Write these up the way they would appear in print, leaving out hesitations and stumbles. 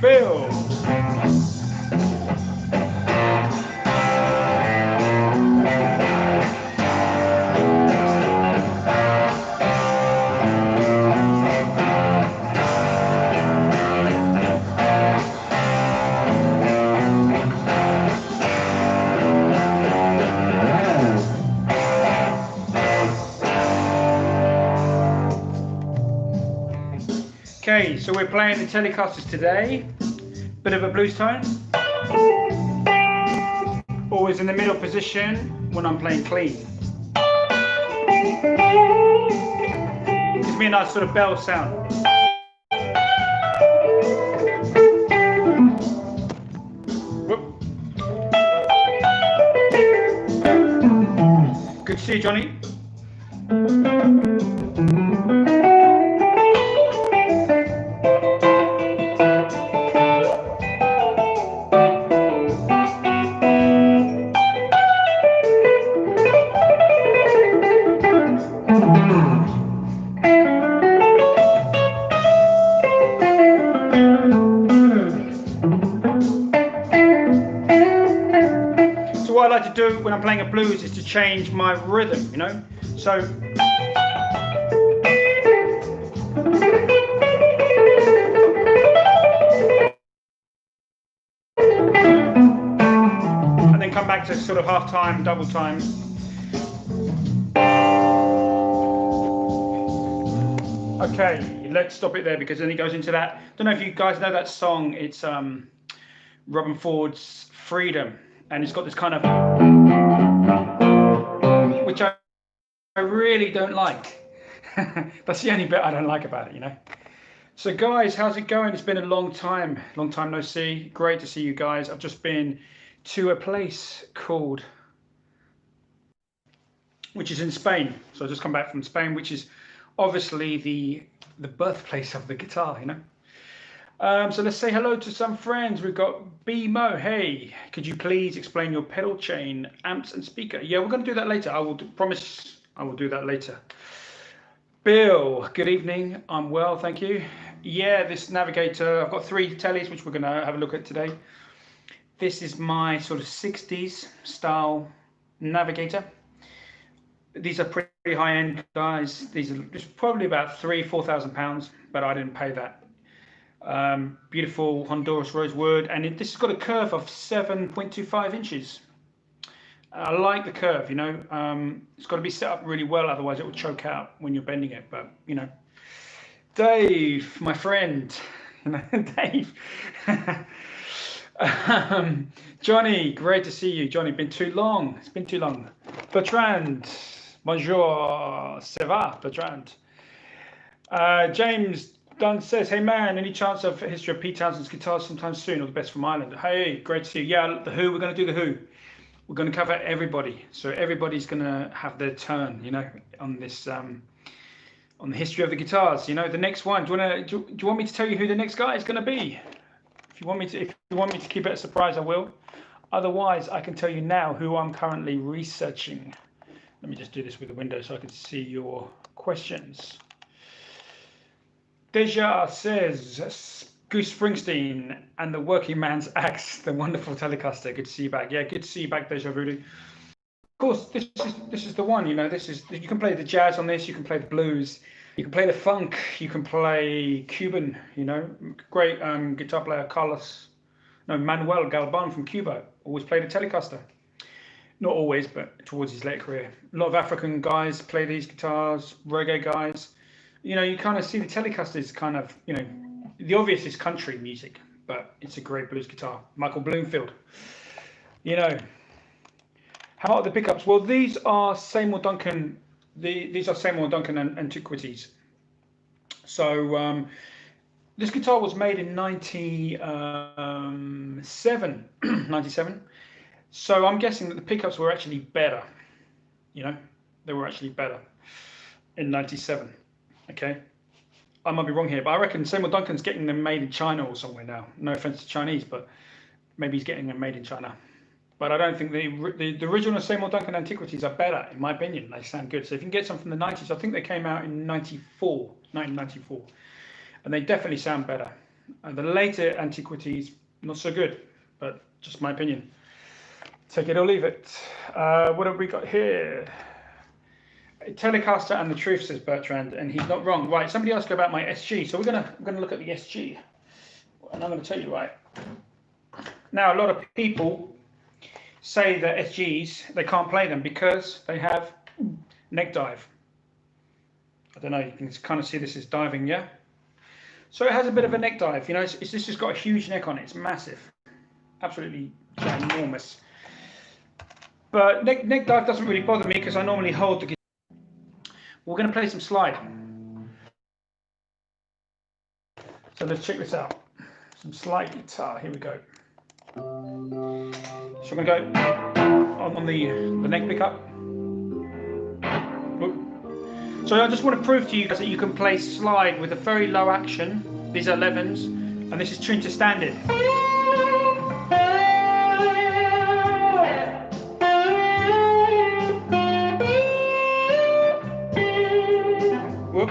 Bill. Okay, so we're playing the Telecasters today. Bit of a blues tone. Always in the middle position when I'm playing clean. Gives me a nice sort of bell sound. Whoop. Good to see you, Johnny. What I like to do when I'm playing a blues is to change my rhythm, you know. So and then come back to sort of half time, double time. Okay, let's stop it there because then it goes into that. Don't know if you guys know that song. It's Robin Ford's Freedom. And it's got this kind of, which I really don't like. That's the only bit I don't like about it, you know. So guys, how's it going? It's been a long time no see. Great to see you guys. I've just been to a place called, which is in Spain. So I just come back from Spain, which is obviously the birthplace of the guitar, you know. So let's say hello to some friends. We've got B-Mo. Hey, could you please explain your pedal chain, amps and speaker? Yeah, we're going to do that later. I will promise I will do that later. Bill, good evening. I'm well, thank you. Yeah, this Navigator, I've got 3 tellies, which we're going to have a look at today. This is my sort of 60s style Navigator. These are pretty high-end guys. These are just probably about £3,000-4,000, but I didn't pay that. Beautiful Honduras rosewood, and this has got a curve of 7.25 inches. I like the curve, you know. It's got to be set up really well, otherwise it will choke out when you're bending it. But you know, Dave, my friend, Dave. Johnny, great to see you. Johnny, been too long. It's been too long. Bertrand, bonjour, ça va, Bertrand. James Dunn says, hey man, any chance of history of Pete Townshend's guitars sometime soon? All the best from Ireland. Hey, great to see you. Yeah, the Who, we're going to do the Who. We're going to cover everybody. So everybody's going to have their turn, you know, on this, on the history of the guitars. You know, the next one, do you want me to tell you who the next guy is going to be? If you want me to keep it a surprise, I will. Otherwise, I can tell you now who I'm currently researching. Let me just do this with the window so I can see your questions. Deja says, Goose Springsteen and the Working Man's Axe, the wonderful Telecaster. Good to see you back. Yeah, good to see you back, Deja Voodoo. Of course, this is the one. You know, you can play the jazz on this. You can play the blues. You can play the funk. You can play Cuban. You know, great guitar player Manuel Galban from Cuba always played a Telecaster. Not always, but towards his late career. A lot of African guys play these guitars. Reggae guys. You know, you kind of see the Telecaster is kind of, you know, the obvious is country music, but it's a great blues guitar. Michael Bloomfield. You know, how are the pickups? Well, these are Seymour Duncan. These are Seymour Duncan antiquities. So this guitar was made in 97. So I'm guessing that the pickups were actually better. You know, they were actually better in 97. Okay, I might be wrong here, but I reckon Seymour Duncan's getting them made in China or somewhere now. No offense to Chinese, but maybe he's getting them made in China. But I don't think the original Seymour Duncan antiquities are better, in my opinion. They sound good. So if you can get some from the 90s, I think they came out in 1994, and they definitely sound better. The later antiquities, not so good, but just my opinion. Take it or leave it. What have we got here? Telecaster and the truth, says Bertrand, and he's not wrong. Right, somebody asked about my SG, so we're gonna look at the SG, and I'm gonna tell you right now. A lot of people say that SGs, they can't play them because they have neck dive. I don't know, you can kind of see this is diving, yeah. So it has a bit of a neck dive, you know. It's just got a huge neck on it. It's massive, absolutely ginormous. But neck dive doesn't really bother me because I normally hold the guitar. We're going to play some slide. So let's check this out. Some slide guitar. Here we go. So we're going to go on the neck pickup. So I just want to prove to you guys that you can play slide with a very low action. These are 11s, and this is tuned to standard. Whoop.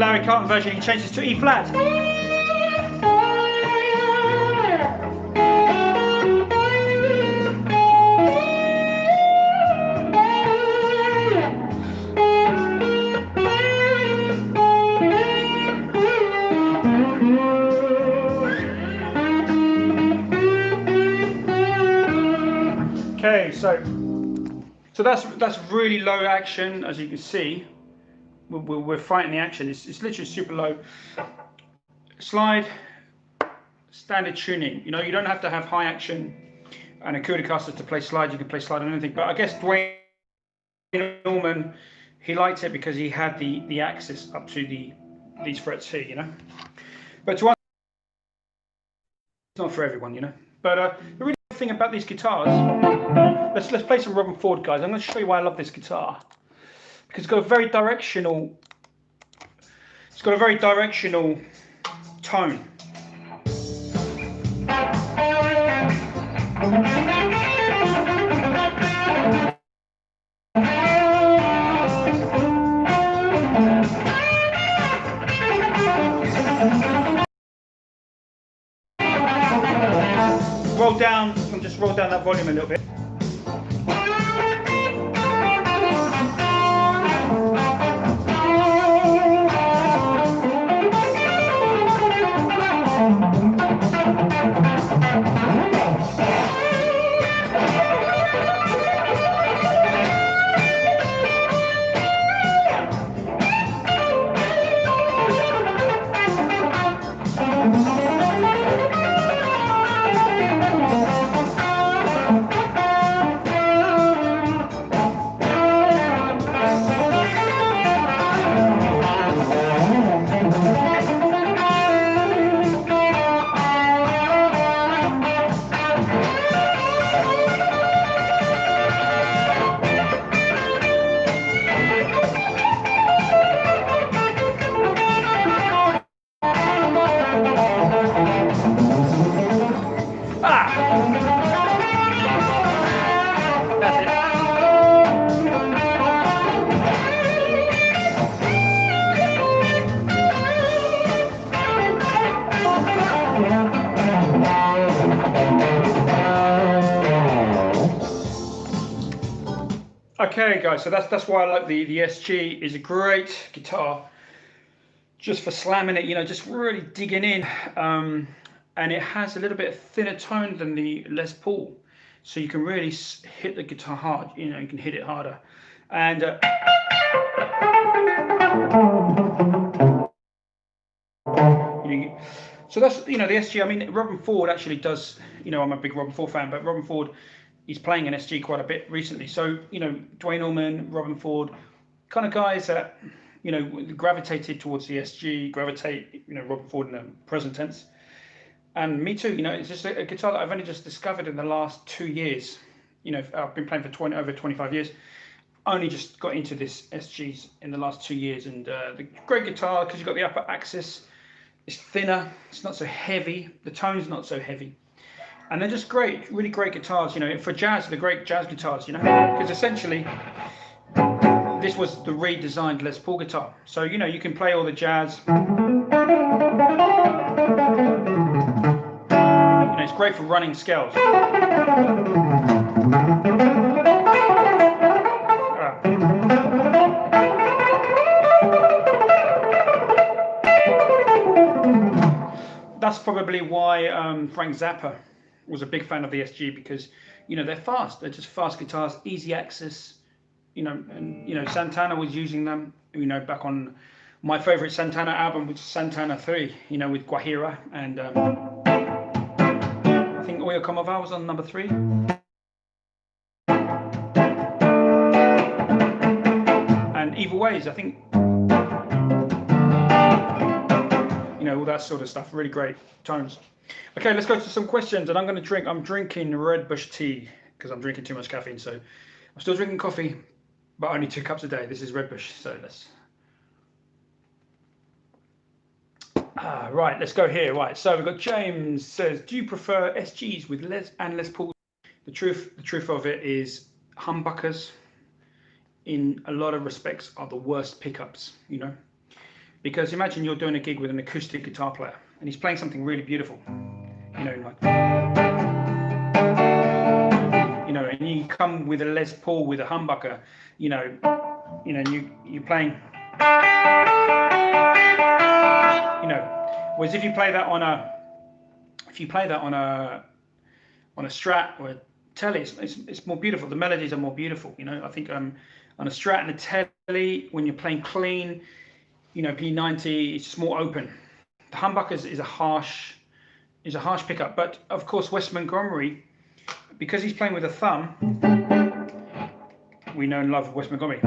Larry Carlton version, he changes to E flat. Okay, so that's really low action, as you can see. We're fighting the action. It's literally super low. Slide, standard tuning. You know, you don't have to have high action and a Telecaster to play slide. You can play slide on anything. But I guess Dwayne Norman, he liked it because he had the axis up to these frets here, you know. But to us, it's not for everyone, you know. But the really good thing about these guitars, let's play some Robin Ford, guys. I'm going to show you why I love this guitar. Because it's got a very directional tone. Roll down, and just roll down that volume a little bit. Okay, guys, so that's why I like the SG. Is a great guitar just for slamming it, you know, just really digging in. And it has a little bit thinner tone than the Les Paul, so you can really hit the guitar hard. You know, you can hit it harder. And so that's, you know, the SG. I mean, Robin Ford actually does, you know, I'm a big Robin Ford fan, but Robin Ford, he's playing an SG quite a bit recently. So, you know, Dwayne Allman, Robin Ford, kind of guys that, you know, gravitated towards the SG, you know, Robin Ford in the present tense. And me too, you know, it's just a guitar that I've only just discovered in the last 2 years. You know, I've been playing for over 25 years. Only just got into this SGs in the last 2 years, and the great guitar because you've got the upper axis. It's thinner, it's not so heavy, the tone's not so heavy. And they're just great, really great guitars, you know, for jazz, the great jazz guitars, you know, because essentially this was the redesigned Les Paul guitar. So, you know, you can play all the jazz. You know, it's great for running scales. That's probably why Frank Zappa was a big fan of the SG, because, you know, they're fast. They're just fast guitars, easy access. You know, and, you know, Santana was using them, you know, back on my favorite Santana album, which is Santana 3, you know, with Guajira. And I think Oye Como Va was on number 3. And Evil Ways, I think. You know, all that sort of stuff, really great tones. Okay, let's go to some questions, and I'm drinking Red Bush tea because I'm drinking too much caffeine. So I'm still drinking coffee, but only 2 cups a day. This is Red Bush, so let's. Right, let's go here. Right, so we've got James says, do you prefer SGs with Les Paul? The truth of it is, humbuckers, in a lot of respects, are the worst pickups. You know. Because imagine you're doing a gig with an acoustic guitar player, and he's playing something really beautiful, you know, like, you know, and you come with a Les Paul with a humbucker, you know, you're playing, you know, whereas if you play that on a Strat or a Tele, it's more beautiful. The melodies are more beautiful, you know. I think on a Strat and a Tele, when you're playing clean, you know, P90, it's just more open. The humbucker is a harsh pickup, but of course Wes Montgomery, because he's playing with a thumb, we know and love Wes Montgomery.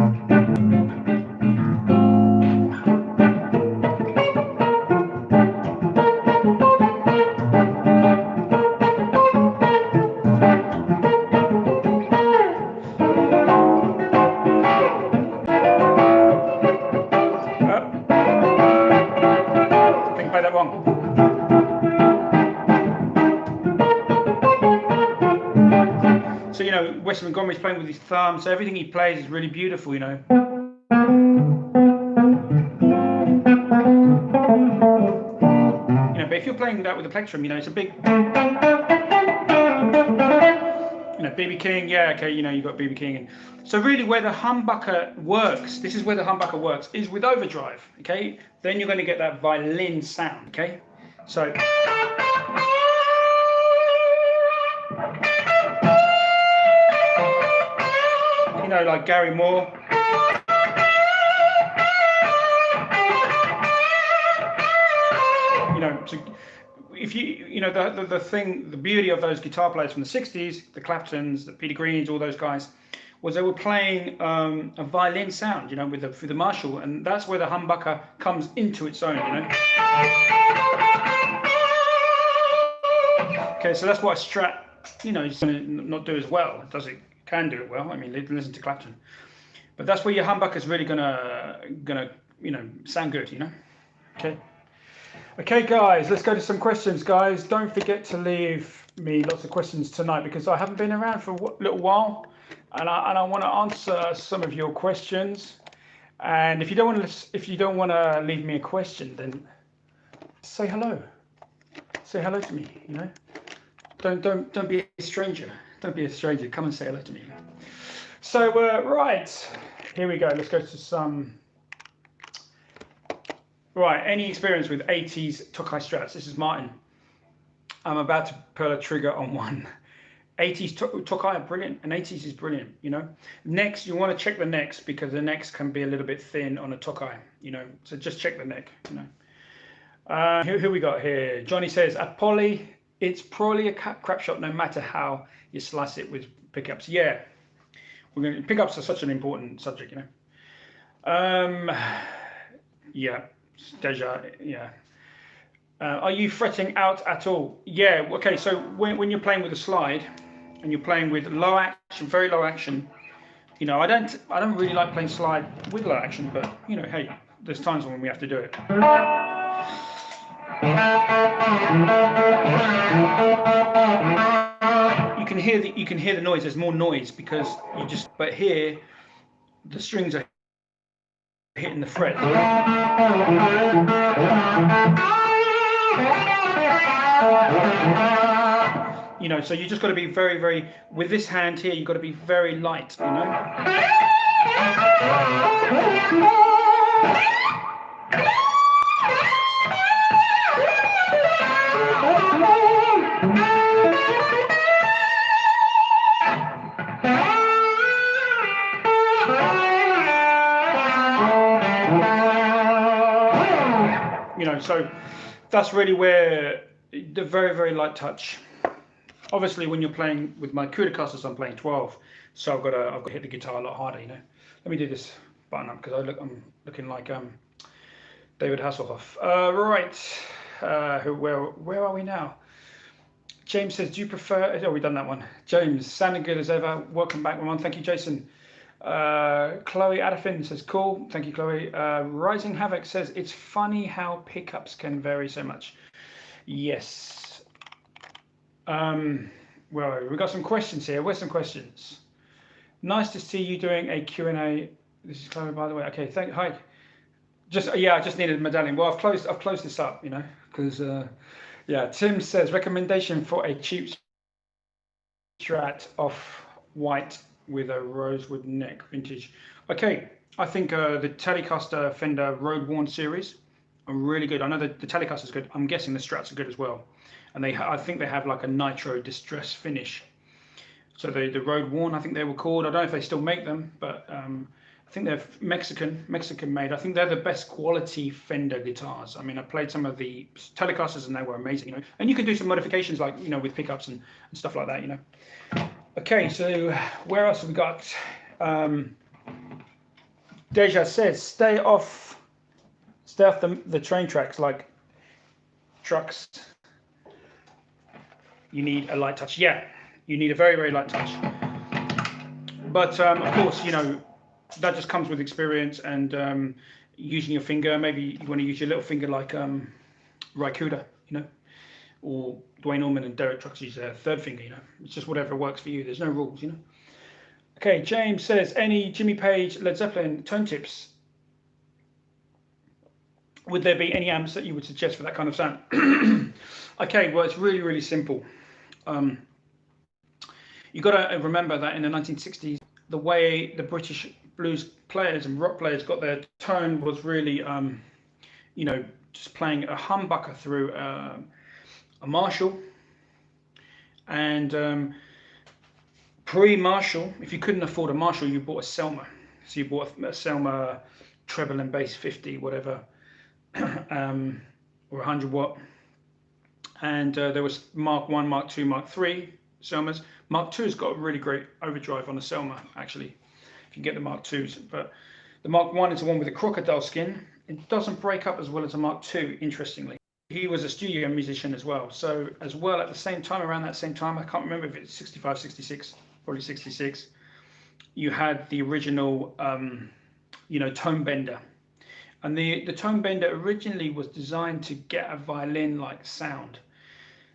So, you know, Wes Montgomery's playing with his thumb, so everything he plays is really beautiful, you know. You know, but if you're playing that with a plectrum, you know, it's a big, you know, B.B. King, yeah, okay, you know, you've got B.B. King. And so really where the humbucker works, this is where the humbucker works, is with overdrive, okay? Then you're going to get that violin sound, okay? So, you know, like Gary Moore. You know, so if you know, the beauty of those guitar players from the 60s, the Claptons, the Peter Greens, all those guys, was they were playing a violin sound, you know, with the Marshall, and that's where the humbucker comes into its own, you know. Okay, so that's what a Strat, you know, is going to not do as well. It can do it well. I mean, listen to Clapton, but that's where your humbucker's really gonna you know, sound good, you know. Okay, guys, let's go to some questions, guys. Don't forget to leave me lots of questions tonight because I haven't been around for a little while, and I want to answer some of your questions. And if you don't want to leave me a question, then say hello. say hello to me. You know, don't be a stranger. Don't be a stranger. Come and say hello to me. So right, here we go. Let's go to some. Right, any experience with 80s Tokai strats? This is Martin. I'm about to pull a trigger on one. 80s Tokai are brilliant, and 80s is brilliant, you know. Necks, you want to check the necks because the necks can be a little bit thin on a Tokai, you know. So just check the neck, you know. Who we got here? Johnny says, at poly, it's probably a crap shot no matter how you slice it with pickups. Yeah, pickups are such an important subject, you know. Yeah, Deja, yeah. Are you fretting out at all? Yeah, okay, so when you're playing with a slide and you're playing with low action, very low action, you know, I don't really like playing slide with low action, but you know, hey, there's times when we have to do it. You can hear the noise. There's more noise because but here the strings are hitting the fret. You know, so you just got to be very, very, with this hand here, you've got to be very light, you know. You know, so that's really where the very, very light touch. Obviously, when you're playing with my Kudakasters, I'm playing 12, so I've got to hit the guitar a lot harder. You know. Let me do this button up because I'm looking like David Hasselhoff. Right, where are we now? James says, do you prefer? Oh, we've done that one. James, sounding good as ever. Welcome back, Ramon. Thank you, Jason. Chloe Adafin says, cool. Thank you, Chloe. Rising Havoc says, it's funny how pickups can vary so much. Yes. Well, we've got some questions here. Where's some questions? Nice to see you doing a Q&A. This is Chloe, by the way. Okay, hi. I just needed a medallion. Well, I've closed this up, you know, because yeah. Tim says, recommendation for a cheap strat off white with a rosewood neck, vintage. Okay, I think the Telecaster Fender Road Worn series are really good. I know the Telecaster is good. I'm guessing the strats are good as well. And I think they have like a nitro distress finish. So the Road Worn, I think they were called. I don't know if they still make them, but I think they're Mexican made. I think they're the best quality Fender guitars. I mean, I played some of the Telecasters and they were amazing, you know. And you can do some modifications like, you know, with pickups and stuff like that, you know. Okay, so where else have we got? Deja says, stay off the train tracks like trucks. You need a light touch. Yeah, you need a very, very light touch. But of course, you know, that just comes with experience and using your finger. Maybe you want to use your little finger like Raikuda, you know, or Dwayne Allman and Derek Trucks use their third finger, you know. It's just whatever works for you. There's no rules, you know. Okay, James says, any Jimmy Page, Led Zeppelin tone tips? Would there be any amps that you would suggest for that kind of sound? Okay, well, it's really, really simple. You've got to remember that in the 1960s, the way the British blues players and rock players got their tone was really, you know, just playing a humbucker through a Marshall. And pre-Marshall, if you couldn't afford a Marshall, you bought a Selmer. So you bought a Selmer treble and bass 50, whatever, or 100 watt. And there was Mark 1, Mark 2, Mark 3 Selmers. Mark 2's got a really great overdrive on the Selmer, actually, if you get the Mark 2s. But the Mark 1 is the one with the crocodile skin. It doesn't break up as well as a Mark 2, interestingly. He was a studio musician as well. So as well, at the same time, around that same time, I can't remember if it's 65, 66, probably 66, you had the original, you know, tone bender. And the tone bender originally was designed to get a violin-like sound.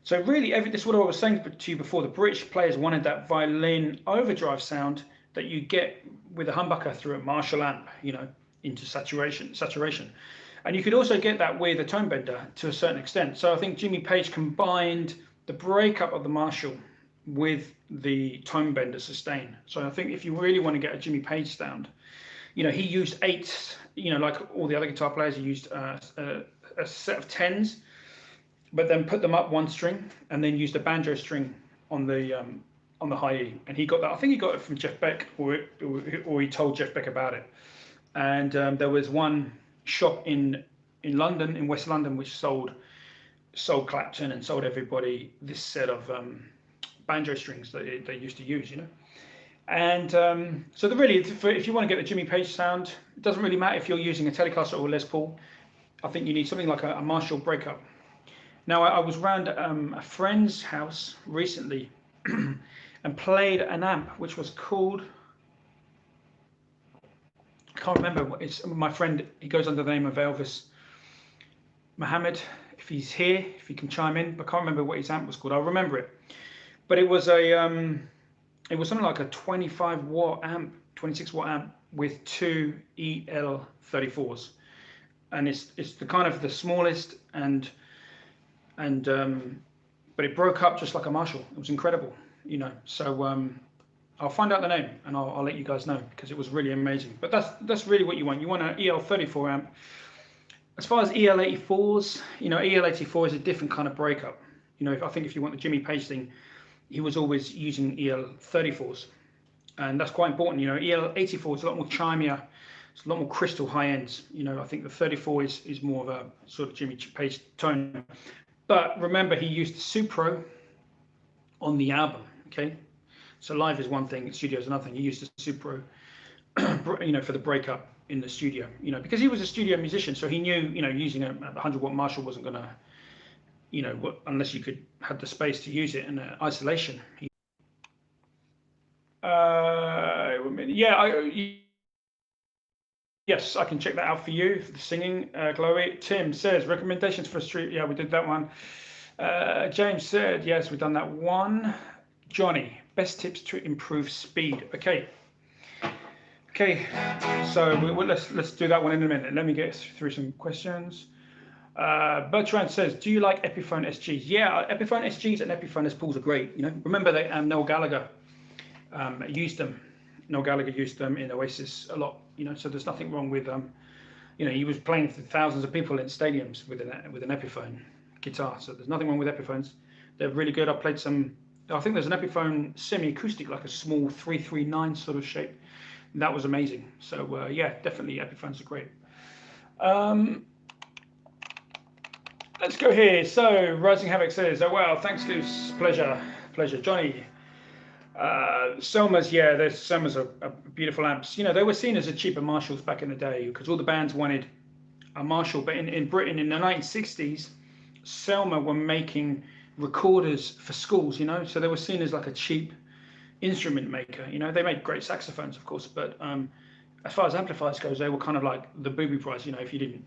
So really, this is what I was saying to you before. The British players wanted that violin overdrive sound that you get with a humbucker through a Marshall amp, you know, into saturation. And you could also get that with a tone bender to a certain extent. So I think Jimmy Page combined the breakup of the Marshall with the tone bender sustain. So I think if you really want to get a Jimmy Page sound, he used eights, like all the other guitar players, he used a set of tens, but then put them up one string and then used a banjo string on the high E. And he got that, I think he got it from Jeff Beck, or he told Jeff Beck about it. And there was one shop in London, in West London, which sold Clapton and sold everybody this set of banjo strings that they used to use, And so if you want to get the Jimmy Page sound, it doesn't really matter if you're using a Telecaster or a Les Paul. I think you need something like a Marshall breakup. Now, I was around a friend's house recently and played an amp which was called, I can't remember. It's my friend. He goes under the name of Elvis Mohammed. If he's here, if he can chime in, but I can't remember what his amp was called. I'll remember it. But it was it was something like a 25 watt amp, 26 watt amp with two EL34s, and it's the kind of the smallest and but it broke up just like a Marshall. It was incredible, So I'll find out the name and I'll let you guys know, because it was really amazing. But that's really what you want. You want an EL34 amp. As far as EL84s, EL84 is a different kind of breakup. I think if you want the Jimmy Page thing, he was always using EL34s, and that's quite important. EL84 is a lot more chimier, it's a lot more crystal high ends. I think the 34 is more of a sort of Jimmy Page tone. But remember, he used the Supro on the album. Okay, so live is one thing, studio is another thing. He used the Supro, for the breakup in the studio. Because he was a studio musician, so he knew, using a 100 watt Marshall wasn't gonna, unless you could have the space to use it in isolation. Yes, I can check that out for you for the singing. Chloe. Tim says recommendations for a street. Yeah, we did that one. James said yes, we've done that one. Johnny, best tips to improve speed. Okay, so let's do that one in a minute. Let me get through some questions. Bertrand says, do you like Epiphone SGs? Yeah, Epiphone SGs and Epiphone Les Pauls are great. Remember that Noel Gallagher used them. Noel Gallagher used them in Oasis a lot. So there's nothing wrong with he was playing for thousands of people in stadiums with an Epiphone guitar. So there's nothing wrong with Epiphones. They're really good. I played some. I think there's an Epiphone semi-acoustic, like a small 339 sort of shape. That was amazing. So yeah, definitely Epiphones are great. Let's go here. So Rising Havoc says, oh wow, thanks Goose, pleasure. Johnny, Selmas, yeah, Selmas are beautiful amps. They were seen as a cheaper Marshalls back in the day, because all the bands wanted a Marshall. But in Britain in the 1960s, Selma were making recorders for schools, so they were seen as like a cheap instrument maker. They made great saxophones, of course, but as far as amplifiers goes, they were kind of like the booby price. If you didn't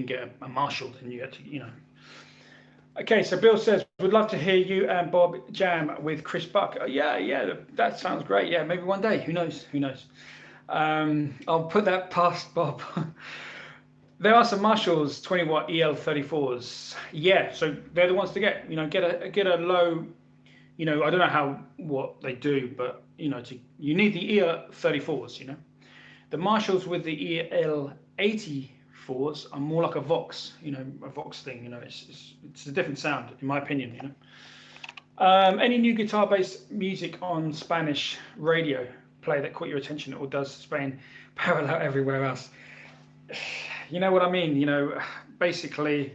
get a Marshall, then you had to, Okay, so Bill says, would love to hear you and Bob jam with Chris Buck. Yeah, that sounds great. Yeah, maybe one day. Who knows? I'll put that past Bob. There are some Marshalls 20 watt EL34s. Yeah, so they're the ones to get. Get a low. I don't know what they do, but you need the EL34s. The Marshalls with the EL84s are more like a Vox, a Vox thing. It's a different sound, in my opinion. Any new guitar-based music on Spanish radio play that caught your attention, or does Spain parallel everywhere else? You know what I mean? Basically,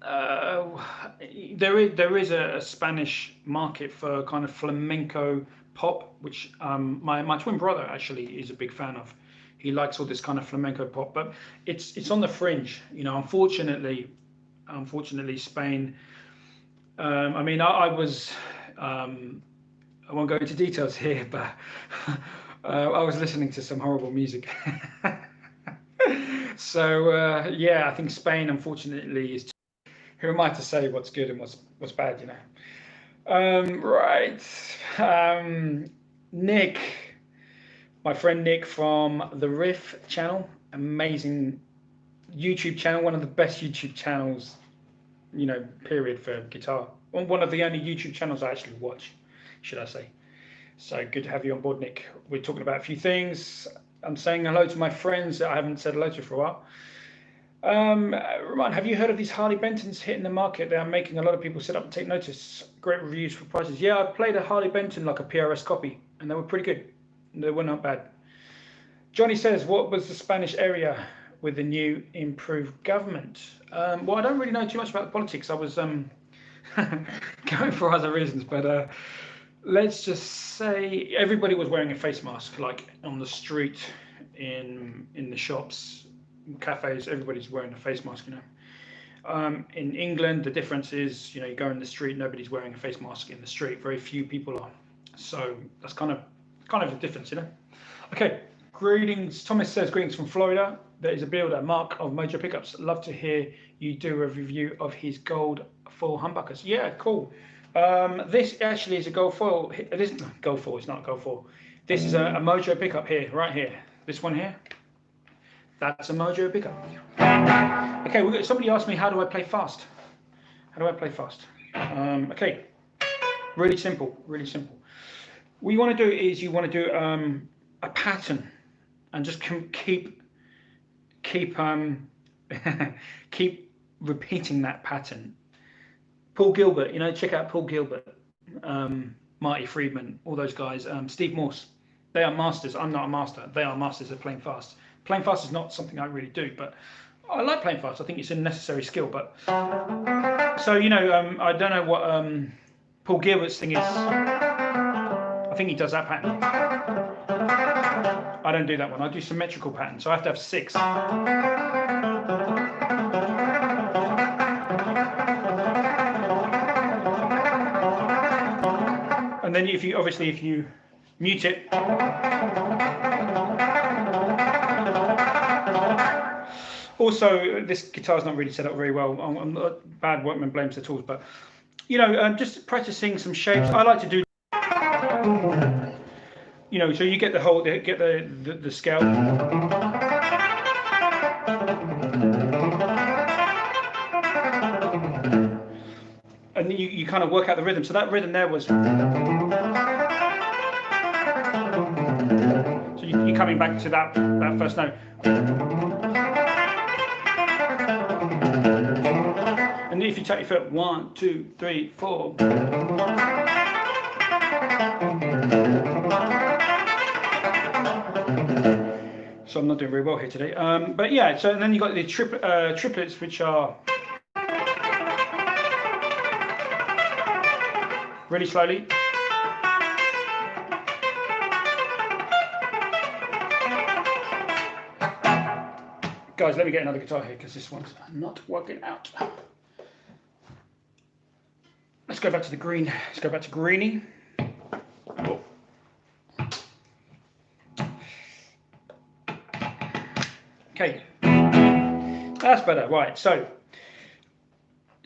there is a Spanish market for kind of flamenco pop, which my twin brother actually is a big fan of. He likes all this kind of flamenco pop, but it's on the fringe. Unfortunately, Spain. I was. I won't go into details here, but I was listening to some horrible music. So yeah, I think Spain, unfortunately, is. Who am I to say what's good and what's bad? Right. Nick, my friend Nick from the Riff channel, amazing YouTube channel, one of the best YouTube channels, you know, period, for guitar. One of the only YouTube channels I actually watch, should I say. So good to have you on board, Nick. We're talking about a few things. I'm saying hello to my friends that I haven't said hello to for a while. Roman, have you heard of these Harley Bentons hitting the market? They are making a lot of people sit up and take notice. Great reviews for prices. Yeah, I played a Harley Benton, like a PRS copy, and they were pretty good. They were not bad. Johnny says, what was the Spanish area with the new improved government? Well, I don't really know too much about politics. I was going for other reasons, but let's just say everybody was wearing a face mask, like on the street, in the shops, cafes. Everybody's wearing a face mask, you know. In England, the difference is, you know, you go in the street, nobody's wearing a face mask in the street. Very few people are. So that's kind of the difference, you know. Okay, greetings. Thomas says, greetings from Florida. There is a builder, Mark of Mojo Pickups. Love to hear you do a review of his gold foil humbuckers. Yeah, cool. This actually is a gold foil. It isn't gold foil. It's not gold foil. This is a Mojo pickup here, right here. This one here. That's a Mojo pickup. Okay, somebody asked me, how do I play fast? How do I play fast? Okay, really simple, really simple. What you want to do is you want to do a pattern, and just keep keep repeating that pattern. Paul Gilbert, you know, check out Paul Gilbert, Marty Friedman, all those guys. Steve Morse, they are masters. I'm not a master. They are masters at playing fast. Playing fast is not something I really do, but I like playing fast. I think it's a necessary skill. But so, you know, I don't know what Paul Gilbert's thing is. I think he does that pattern. I don't do that one. I do symmetrical patterns, so I have to have 6. And then if you mute it, also this guitar is not really set up very well. I'm not, bad workman blames the tools, but you know, just practicing some shapes. I like to do, you know, so you get the scale. And you kind of work out the rhythm. So that rhythm there was. So you're coming back to that first note. And if you tap your foot, 1, 2, 3, 4. So I'm not doing very well here today. But yeah, so and then you got the triplets, which are really slowly. Guys, let me get another guitar here because this one's not working out. Let's go back to the green. Let's go back to greeny. Oh. Okay, that's better. Right, so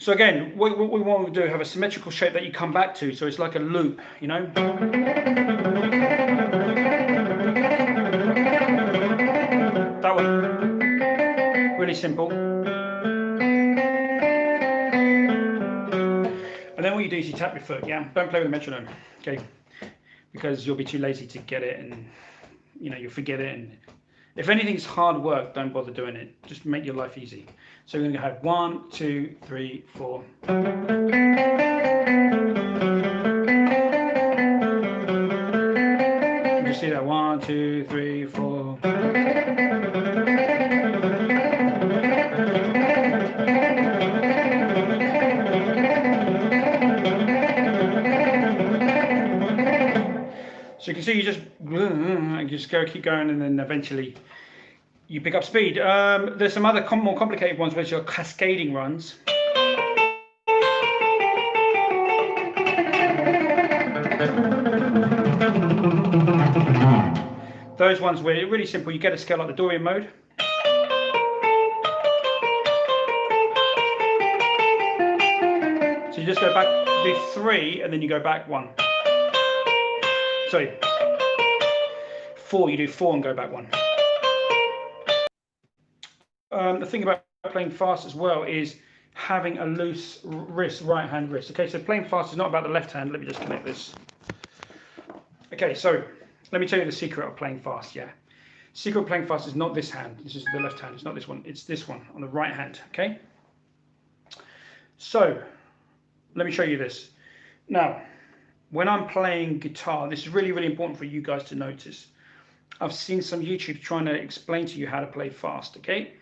again, what we want to do, have a symmetrical shape that you come back to, so it's like a loop, you know. That one, really simple. And then what you do is you tap your foot. Yeah, don't play with a metronome, okay, because you'll be too lazy to get it, and you know you'll forget it. And if anything's hard work, don't bother doing it. Just make your life easy. So we're going to have 1, 2, 3, 4. You see that? 1, 2, 3, 4. So you can see you just keep going, and then eventually you pick up speed. There's some other more complicated ones, which are cascading runs. Those ones where it's really simple. You get a scale like the Dorian mode. So you just go back, do 3, and then you go back 1. Sorry, 4. You do 4 and go back 1. the thing about playing fast as well is having a loose wrist, right hand wrist. Okay, so playing fast is not about the left hand. Let me just connect this. Okay, so let me tell you the secret of playing fast. Yeah, secret of playing fast is not this hand. This is the left hand. It's not this one. It's this one on the right hand. Okay. So let me show you this. Now, when I'm playing guitar, this is really, really important for you guys to notice. I've seen some YouTube trying to explain to you how to play fast, okay?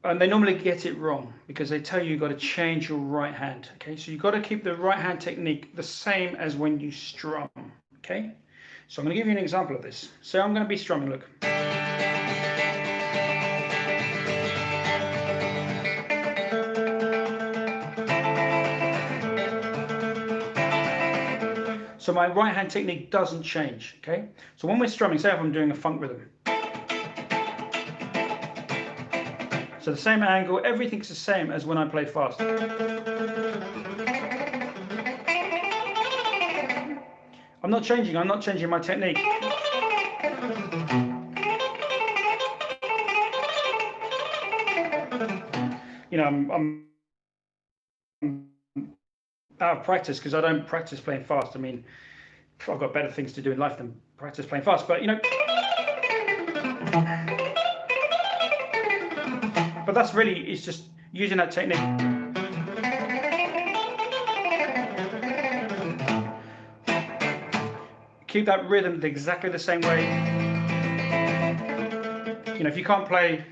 And they normally get it wrong because they tell you you've got to change your right hand, okay? So you've got to keep the right hand technique the same as when you strum, okay? So I'm going to give you an example of this. So I'm going to be strumming, look. So my right hand technique doesn't change, okay? So when we're strumming, say if I'm doing a funk rhythm. So the same angle, everything's the same as when I play fast. I'm not changing my technique. You know, I'm out of practice because I don't practice playing fast. I mean, I've got better things to do in life than practice playing fast, but you know. But that's really, it's just using that technique. Keep that rhythm exactly the same way. You know, if you can't play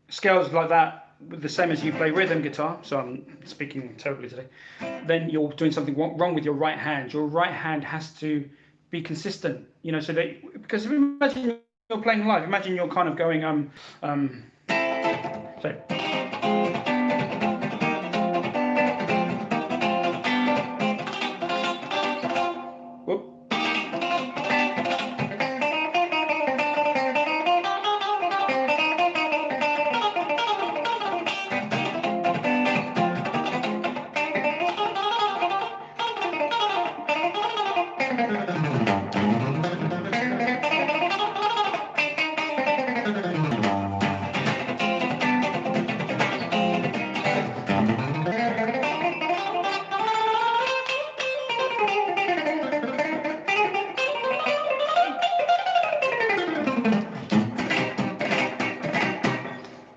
scales like that the same as you play rhythm guitar, so I'm speaking terribly today, then you're doing something wrong with your right hand. Your right hand has to be consistent, you know, so that, because imagine you're playing live, imagine you're kind of going, so. Whoop.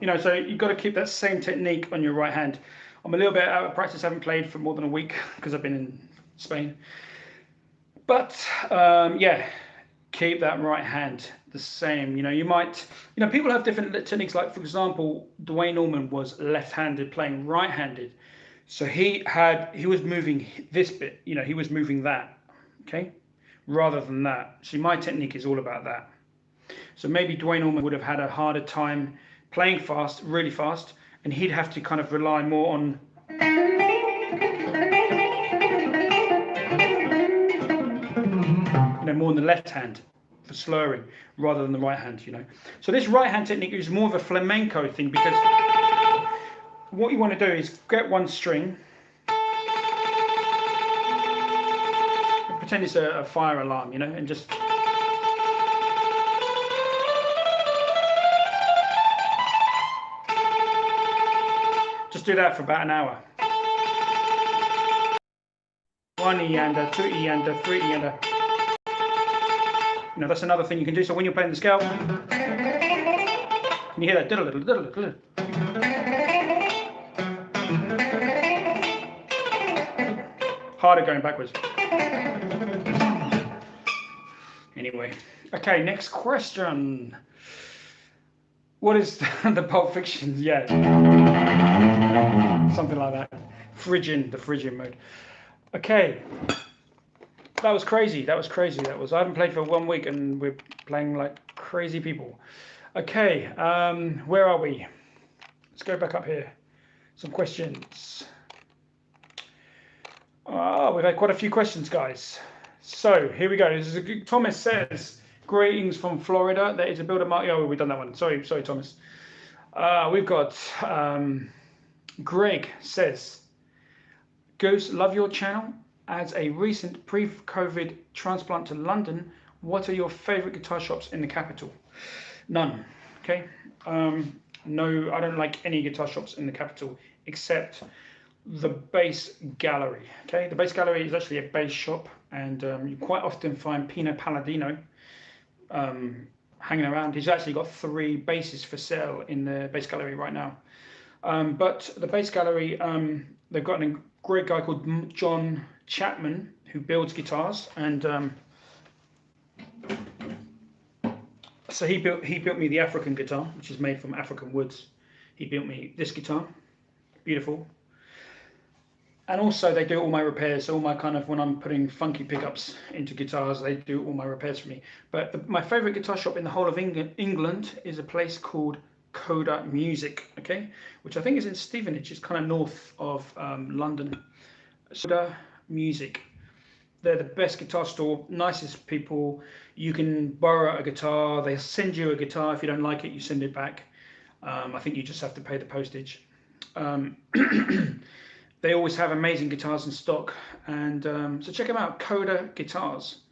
You know, so you've got to keep that same technique on your right hand. I'm a little bit out of practice, I haven't played for more than a week because I've been in Spain. But yeah, keep that right hand the same. You know, you might, you know, people have different techniques. Like, for example, Dwayne Allman was left-handed playing right-handed. So he was moving this bit, you know, he was moving that, okay, rather than that. See, my technique is all about that. So maybe Dwayne Allman would have had a harder time playing fast, really fast, and he'd have to kind of rely more on more on the left hand for slurring rather than the right hand, you know. So this right hand technique is more of a flamenco thing, because what you want to do is get one string, pretend it's a fire alarm, you know, and just do that for about an hour. 1 E and a 2 E and a 3 E and a. You know, that's another thing you can do. So when you're playing the scale, can you hear that? Harder going backwards. Anyway, okay, next question. What is the Pulp Fiction? Yeah, something like that. The Phrygian mode. Okay, that was crazy. That was crazy. I haven't played for 1 week and we're playing like crazy people. Okay, where are we? Let's go back up here. Some questions. Oh, we've had quite a few questions, guys. So here we go. This is Thomas says, greetings from Florida. There is a builder market. Oh, we've done that one. Sorry, Thomas. We've got Greg says, Goose, love your channel. As a recent pre-COVID transplant to London, what are your favorite guitar shops in the capital? None. Okay. No, I don't like any guitar shops in the capital except the Bass Gallery. Okay, the Bass Gallery is actually a bass shop, and you quite often find Pino Palladino hanging around. He's actually got 3 basses for sale in the Bass Gallery right now. But the Bass Gallery, they've got a great guy called John Chapman who builds guitars, and so he built me the African guitar, which is made from African woods. He built me this guitar, beautiful. And also they do all my repairs, all my kind of, when I'm putting funky pickups into guitars, they do all my repairs for me. But my favorite guitar shop in the whole of England is a place called Coda Music, okay, which I think is in Stevenage. It's kind of north of London. Coda Music. They're the best guitar store, nicest people. You can borrow a guitar. They send you a guitar. If you don't like it, you send it back. I think you just have to pay the postage. They always have amazing guitars in stock, and so check them out. Coda Guitars.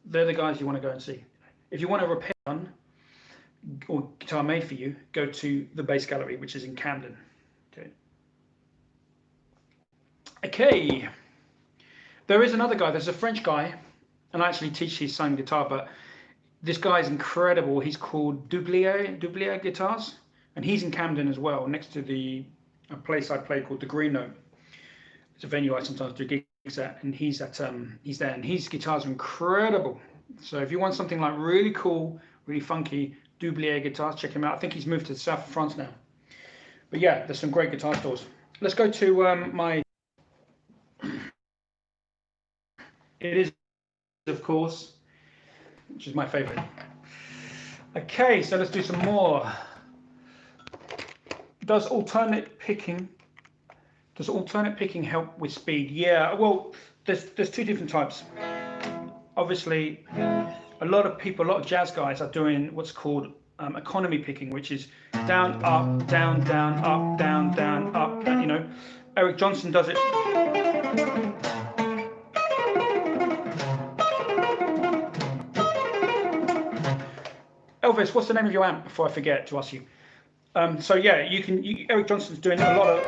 They're the guys you want to go and see. If you want a repair done or guitar made for you, go to the Bass Gallery, which is in Camden. Okay. Okay. There is another guy. There's a French guy, and I actually teach his son guitar, but this guy is incredible. He's called Doublier Guitars, and he's in Camden as well, next to a place I play called the Green Note. It's a venue I sometimes do gigs at, and he's there, and his guitars are incredible. So if you want something like really cool, really funky Doublier guitars, check him out. I think he's moved to the south of France now. But yeah, there's some great guitar stores. Let's go to my. It is, of course, which is my favorite. Okay, so let's do some more. Does alternate picking help with speed? Yeah, well, there's 2 different types. Obviously, a lot of jazz guys are doing what's called economy picking, which is down, up, down, down, up, down, down, up. You know, Eric Johnson does it. Elvis, what's the name of your amp? Before I forget to ask you. So yeah, Eric Johnson's doing a lot of.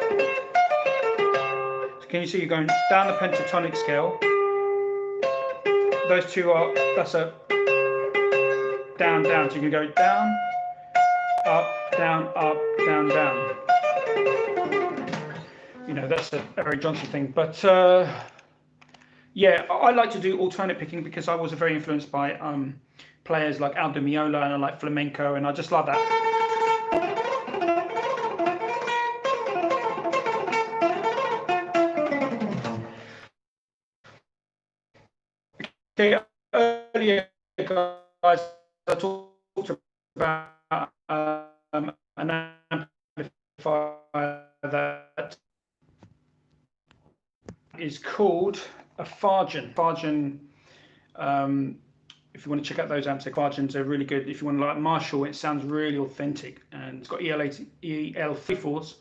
So can you see you're going down the pentatonic scale? Those 2 are. That's a down, down. So you can go down, up, down, down. You know, that's a Eric Johnson thing. But yeah, I like to do alternate picking because I was very influenced by players like Aldo Meola, and I like flamenco, and I just love that. Okay, earlier, guys, I talked about an amplifier that is called a Fargen. Fargen, if you want to check out those amps, Fargens are really good. If you want to like Marshall, it sounds really authentic, and it's got EL34s,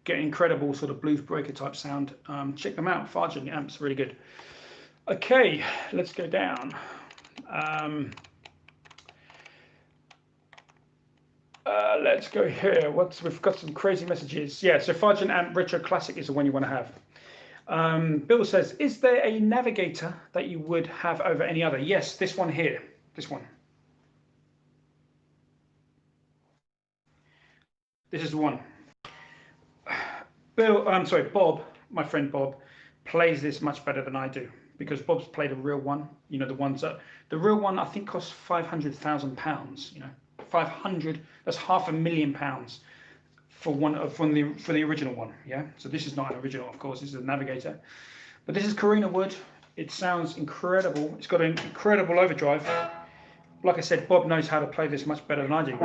get incredible sort of blues breaker type sound. Check them out, Fargen amps, really good. Okay, let's go down. Let's go here. We've got some crazy messages. Yeah, so Fargen amp Retro Classic is the one you want to have. Bill says, is there a navigator that you would have over any other? Yes, this one here. This one. This is the one. Bob, my friend Bob, plays this much better than I do, because Bob's played a real one. You know, the real one I think costs £500,000. You know, 500. That's £500,000 for the original one. Yeah. So this is not an original, of course. This is a Navigator, but this is Carina wood. It sounds incredible. It's got an incredible overdrive. Like I said, Bob knows how to play this much better than I do.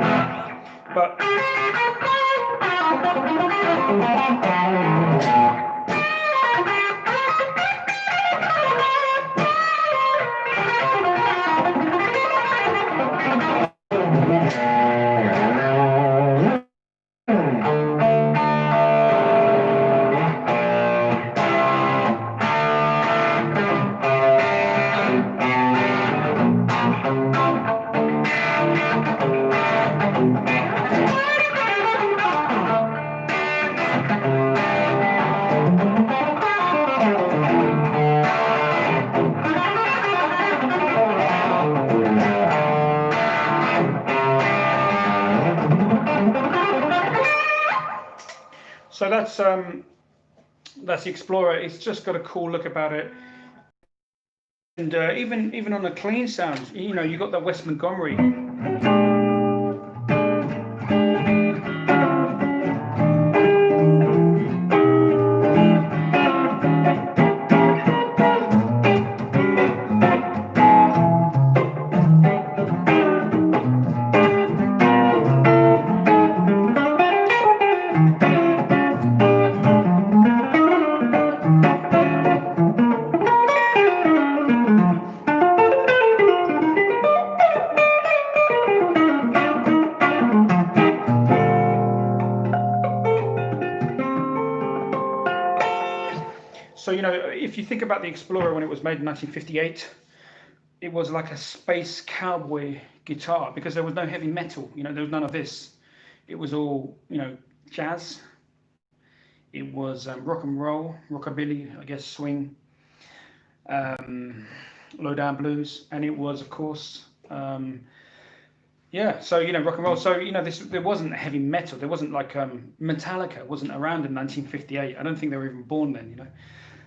But So that's the Explorer. It's just got a cool look about it, and even on the clean sounds, you know, you got that West Montgomery. So, you know, if you think about the Explorer when it was made in 1958, it was like a space cowboy guitar because there was no heavy metal. You know, there was none of this. It was all, you know, jazz. It was rock and roll, rockabilly, I guess, swing, low down blues, and it was, of course, yeah. So, you know, rock and roll. So, you know, there wasn't heavy metal. There wasn't like Metallica wasn't around in 1958. I don't think they were even born then. You know.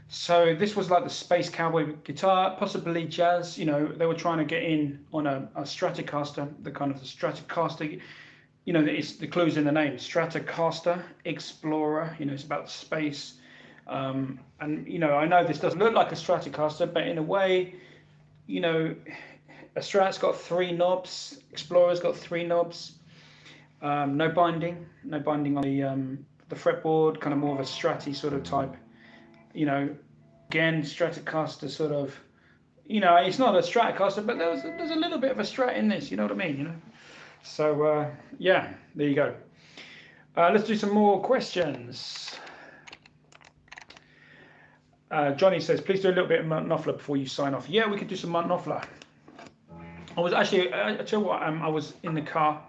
So this was like the space cowboy guitar, possibly jazz. You know, they were trying to get in on a Stratocaster, the kind of the Stratocaster. You know, it's the clues in the name: Stratocaster, Explorer. You know, it's about space. And you know, I know this doesn't look like a Stratocaster, but in a way, you know, a Strat's got 3 knobs. Explorer's got 3 knobs. No binding on the fretboard. Kind of more of a Stratty sort of type. You know, again, Stratocaster sort of, you know, it's not a Stratocaster, but there's a little bit of a Strat in this, you know what I mean, you know. So, yeah, there you go. Let's do some more questions. Johnny says, please do a little bit of Mount Knopfler before you sign off. Yeah, we could do some Mount Knopfler. I was actually, I tell you what, I was in the car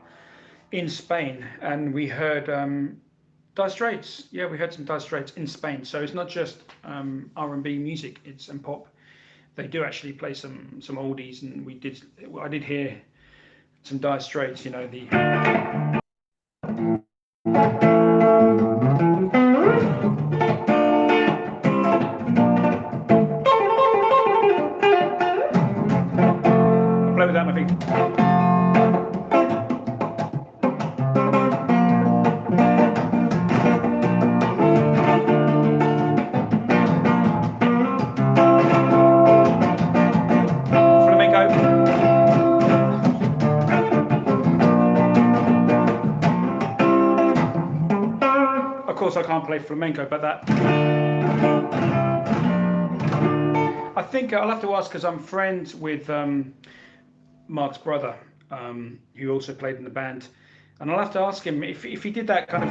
in Spain and we heard Dire Straits. Yeah, we heard some Dire Straits in Spain. So it's not just R&B music, it's and pop. They do actually play some oldies, and I did hear some Dire Straits, you know, the I'll play with that, my big. I can't play flamenco, but that I think I'll have to ask because I'm friends with Mark's brother, who also played in the band, and I'll have to ask him if he did that kind of,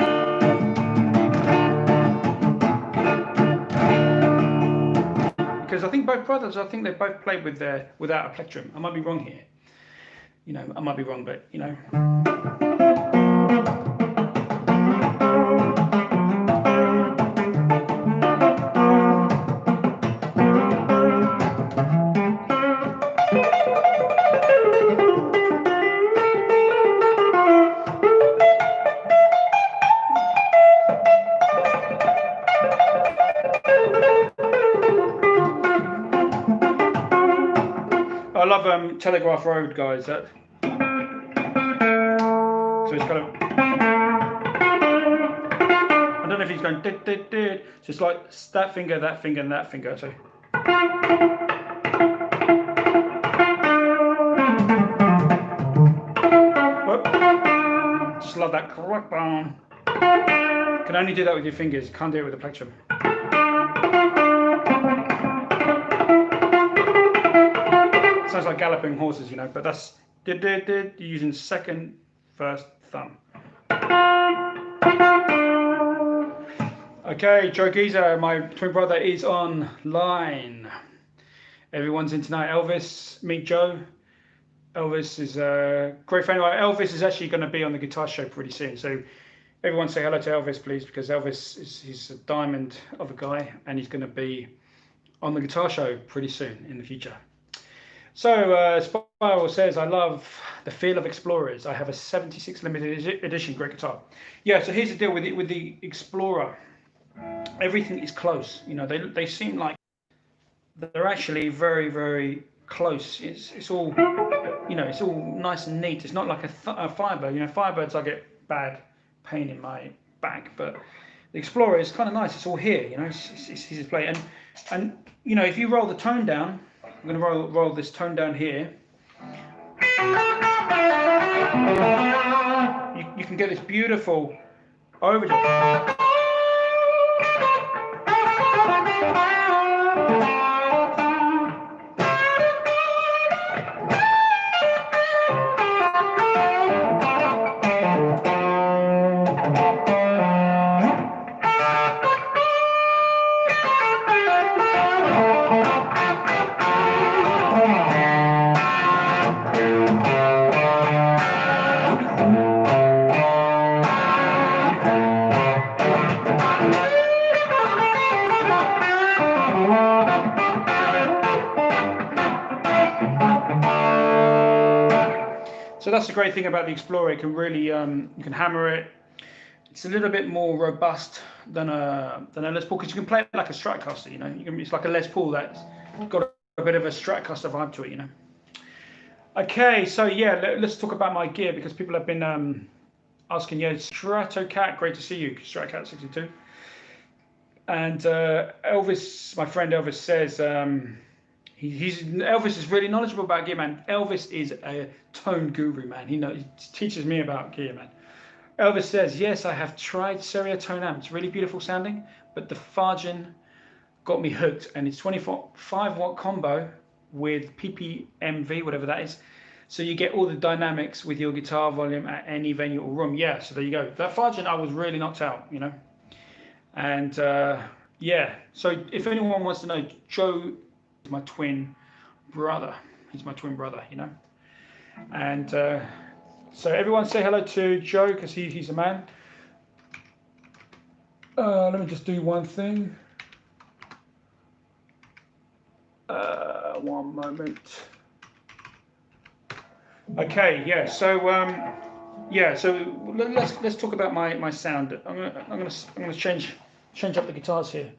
because I think both brothers, they both played without a plectrum. I might be wrong here, you know, I might be wrong, but you know. I love Telegraph Road, guys. So it's kind of, I don't know if he's going did. So it's like that finger, and that finger. So just love that. Can only do that with your fingers. Can't do it with a plectrum. Sounds like galloping horses, you know, but that's you're using second, first thumb. Okay, Joe Geezer, my twin brother, is online. Everyone's in tonight. Elvis, meet Joe. Elvis is a great friend. Elvis is actually going to be on the guitar show pretty soon, so everyone say hello to Elvis, please, because Elvis he's a diamond of a guy, and he's going to be on the guitar show pretty soon in the future. So Spiral says, I love the feel of Explorers. I have a 76 limited edition, great guitar. Yeah, so here's the deal with it, with the Explorer. Everything is close. You know, they seem like they're actually very, very close. It's all, you know, it's all nice and neat. It's not like a Firebird. You know, Firebirds I get bad pain in my back, but the Explorer is kind of nice. It's all here. You know, it's easy to play. And you know, if you roll the tone down, I'm going to roll this tone down here. You can get this beautiful overdrive. So that's the great thing about the Explorer. It can really, you can hammer it. It's a little bit more robust than a Les Paul, because you can play it like a Stratocaster. You know, it's like a Les Paul that's got a bit of a Stratocaster vibe to it. You know. Okay, so yeah, let's talk about my gear, because people have been asking. Yeah, Stratocat, great to see you, Stratocat 62. And Elvis, my friend Elvis says. Elvis is really knowledgeable about gear, man. Elvis is a tone guru, man. He teaches me about gear, man. Elvis says, yes, I have tried Stereotone amps. Really beautiful sounding, but the Fargen got me hooked, and it's 25-watt combo with PPMV, whatever that is. So you get all the dynamics with your guitar volume at any venue or room. Yeah, so there you go. That Fargen, I was really knocked out, you know. And yeah, so if anyone wants to know, Joe, my twin brother. He's my twin brother, you know. And so everyone say hello to Joe, because he's a man. Let me just do one thing. One moment. Okay, yeah. So let's talk about my sound. I'm gonna change up the guitars here.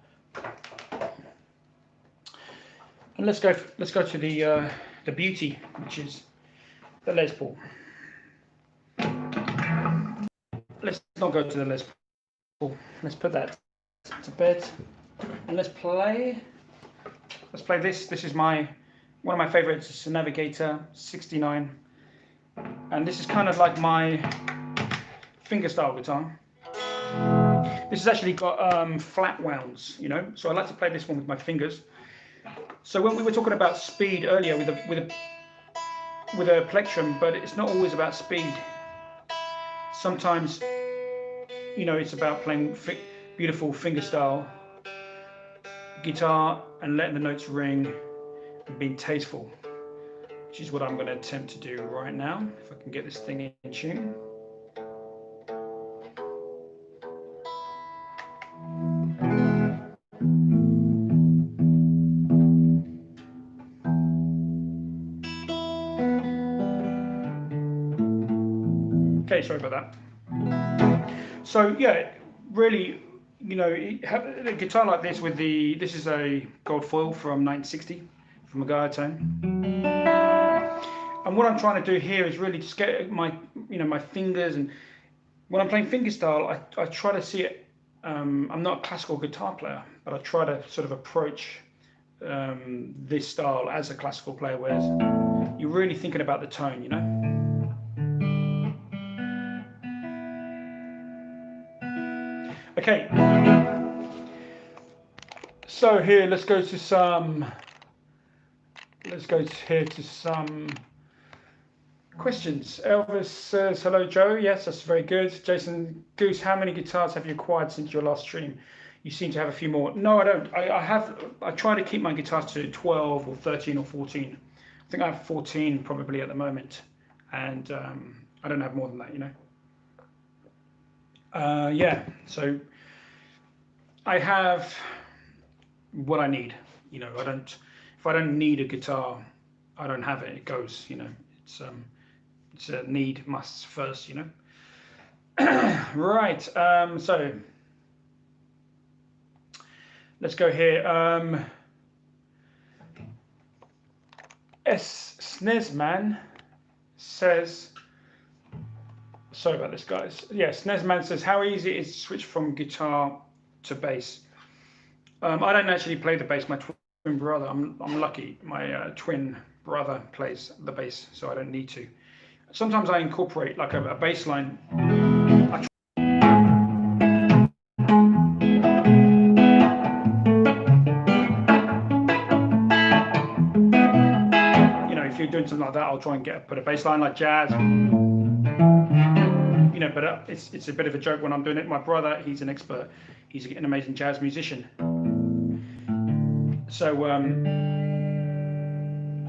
And let's go to the beauty, which is the Les Paul. Let's not go to the Les Paul. Let's put that to bed, and let's play this. This is one of my favorites. It's a Navigator 69, and this is kind of like my fingerstyle guitar. This has actually got flat wounds, you know. So I like to play this one with my fingers. So when we were talking about speed earlier with a plectrum, but it's not always about speed. Sometimes, you know, it's about playing beautiful fingerstyle guitar and letting the notes ring and being tasteful, which is what I'm going to attempt to do right now, if I can get this thing in tune. Okay, sorry about that. So yeah, really, you know, a guitar like this with this is a gold foil from 1960 from a Gaia-tone. And what I'm trying to do here is really just get my fingers, and when I'm playing fingerstyle, I try to see it. I'm not a classical guitar player, but I try to sort of approach this style as a classical player, whereas you're really thinking about the tone, you know. Okay, so here let's go to some questions. Elvis says, hello Joe. Yes, that's very good. Jason, Goose, how many guitars have you acquired since your last stream? You seem to have a few more. No, I don't. I try to keep my guitars to 12 or 13 or 14. I think I have 14 probably at the moment, and I don't have more than that, you know. Yeah, so I have what I need. You know, if I don't need a guitar, I don't have it. It goes, you know, it's a need must first, you know. Right. So let's go here. Snesman says, sorry about this, guys. Yeah, Snesman says, how easy it is to switch from guitar to bass? I don't actually play the bass. My twin brother, I'm lucky. My twin brother plays the bass, so I don't need to. Sometimes I incorporate like a bass line. You know, if you're doing something like that, I'll try and put a bass line like jazz. You know, but it's a bit of a joke when I'm doing it. My brother, he's an expert. He's an amazing jazz musician. So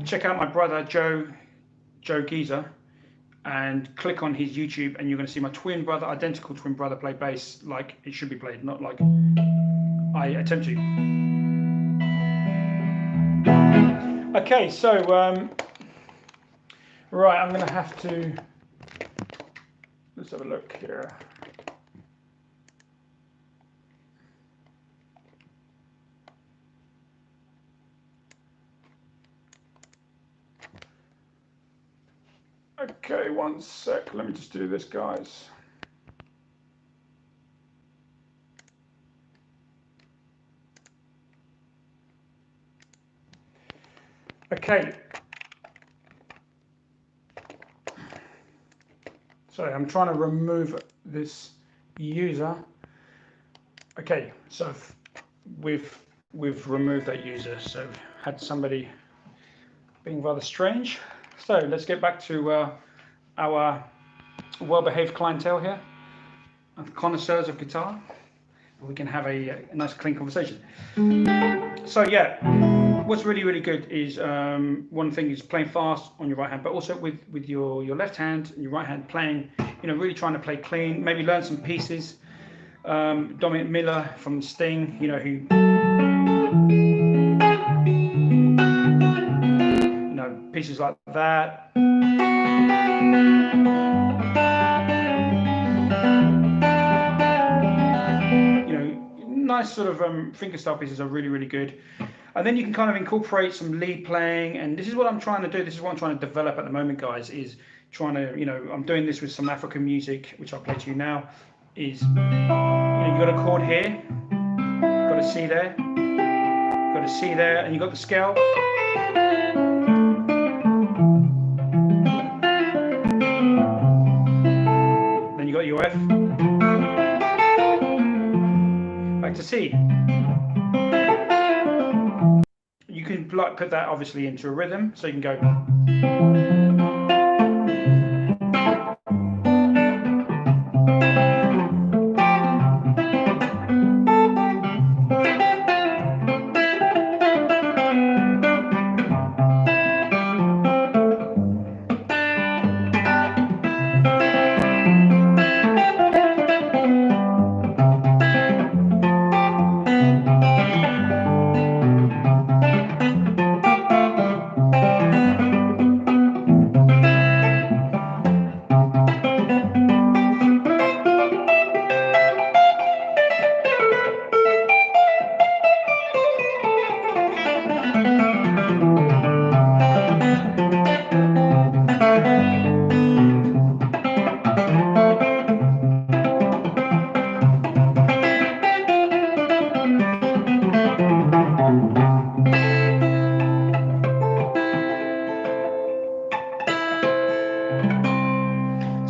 check out my brother Joe Geezer, and click on his YouTube, and you're going to see my twin brother, identical twin brother, play bass like it should be played, not like I attempt to. Okay, so right, I'm going to have to. Let's have a look here. Okay, one sec. Let me just do this, guys. Okay. Sorry, I'm trying to remove this user. Okay, so we've removed that user. So had somebody being rather strange. So let's get back to our well-behaved clientele here, connoisseurs of guitar. We can have a nice, clean conversation. So yeah, what's really, really good is one thing is playing fast on your right hand, but also with your left hand and your right hand playing, you know, really trying to play clean. Maybe learn some pieces. Dominic Miller from Sting, you know, who, you know, pieces like that. Nice sort of fingerstyle pieces are really, really good. And then you can kind of incorporate some lead playing, and this is what I'm trying to do. This is what I'm trying to develop at the moment, guys, is trying to, you know, I'm doing this with some African music, which I'll play to you now, is, you know, you've got a chord here, got a C there, got a C there, and you've got the scale. Then you got your F. Back to C. You can put that obviously into a rhythm, so you can go.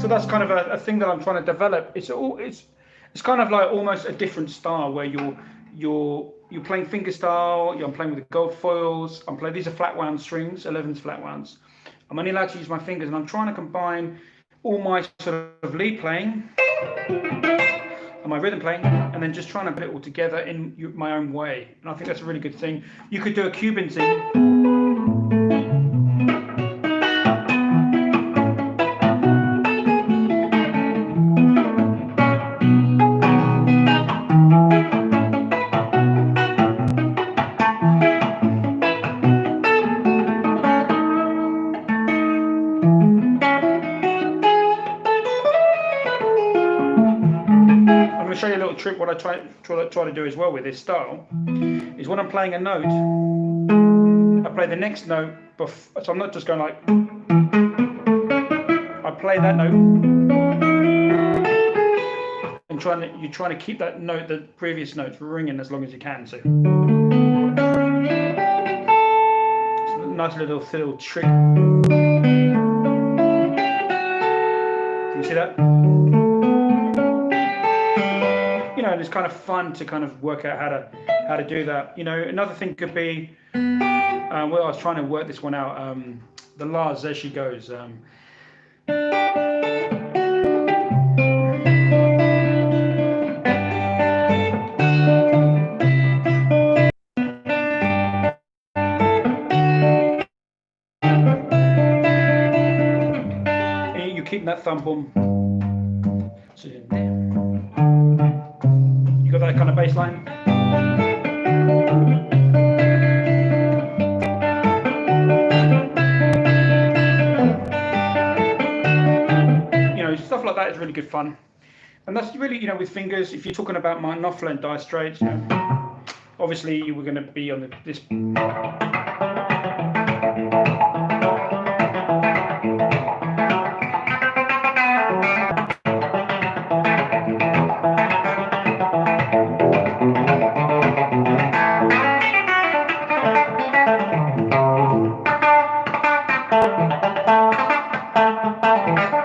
That's kind of a thing that I'm trying to develop. It's kind of like almost a different style where you're playing fingerstyle. I'm playing with the gold foils. I'm playing, these are flat wound strings, 11s flat wounds. I'm only allowed to use my fingers, and I'm trying to combine all my sort of lead playing and my rhythm playing, and then just trying to put it all together in my own way. And I think that's a really good thing. You could do a Cuban thing. what I try to do as well with this style is when I'm playing a note, I play the next note. So I'm not just going like. I play that note, and you're trying to keep that note, the previous notes, ringing as long as you can. So, it's a nice little trick. Can you see that? You know, and it's kind of fun to kind of work out how to do that. You know, another thing could be, well, I was trying to work this one out. The Lars, There She Goes. You keep that thumb on. So you got that kind of bass line. You know, stuff like that is really good fun. And that's really, you know, with fingers, if you're talking about my Knopfler and die straights, you know, obviously we're going to be on this.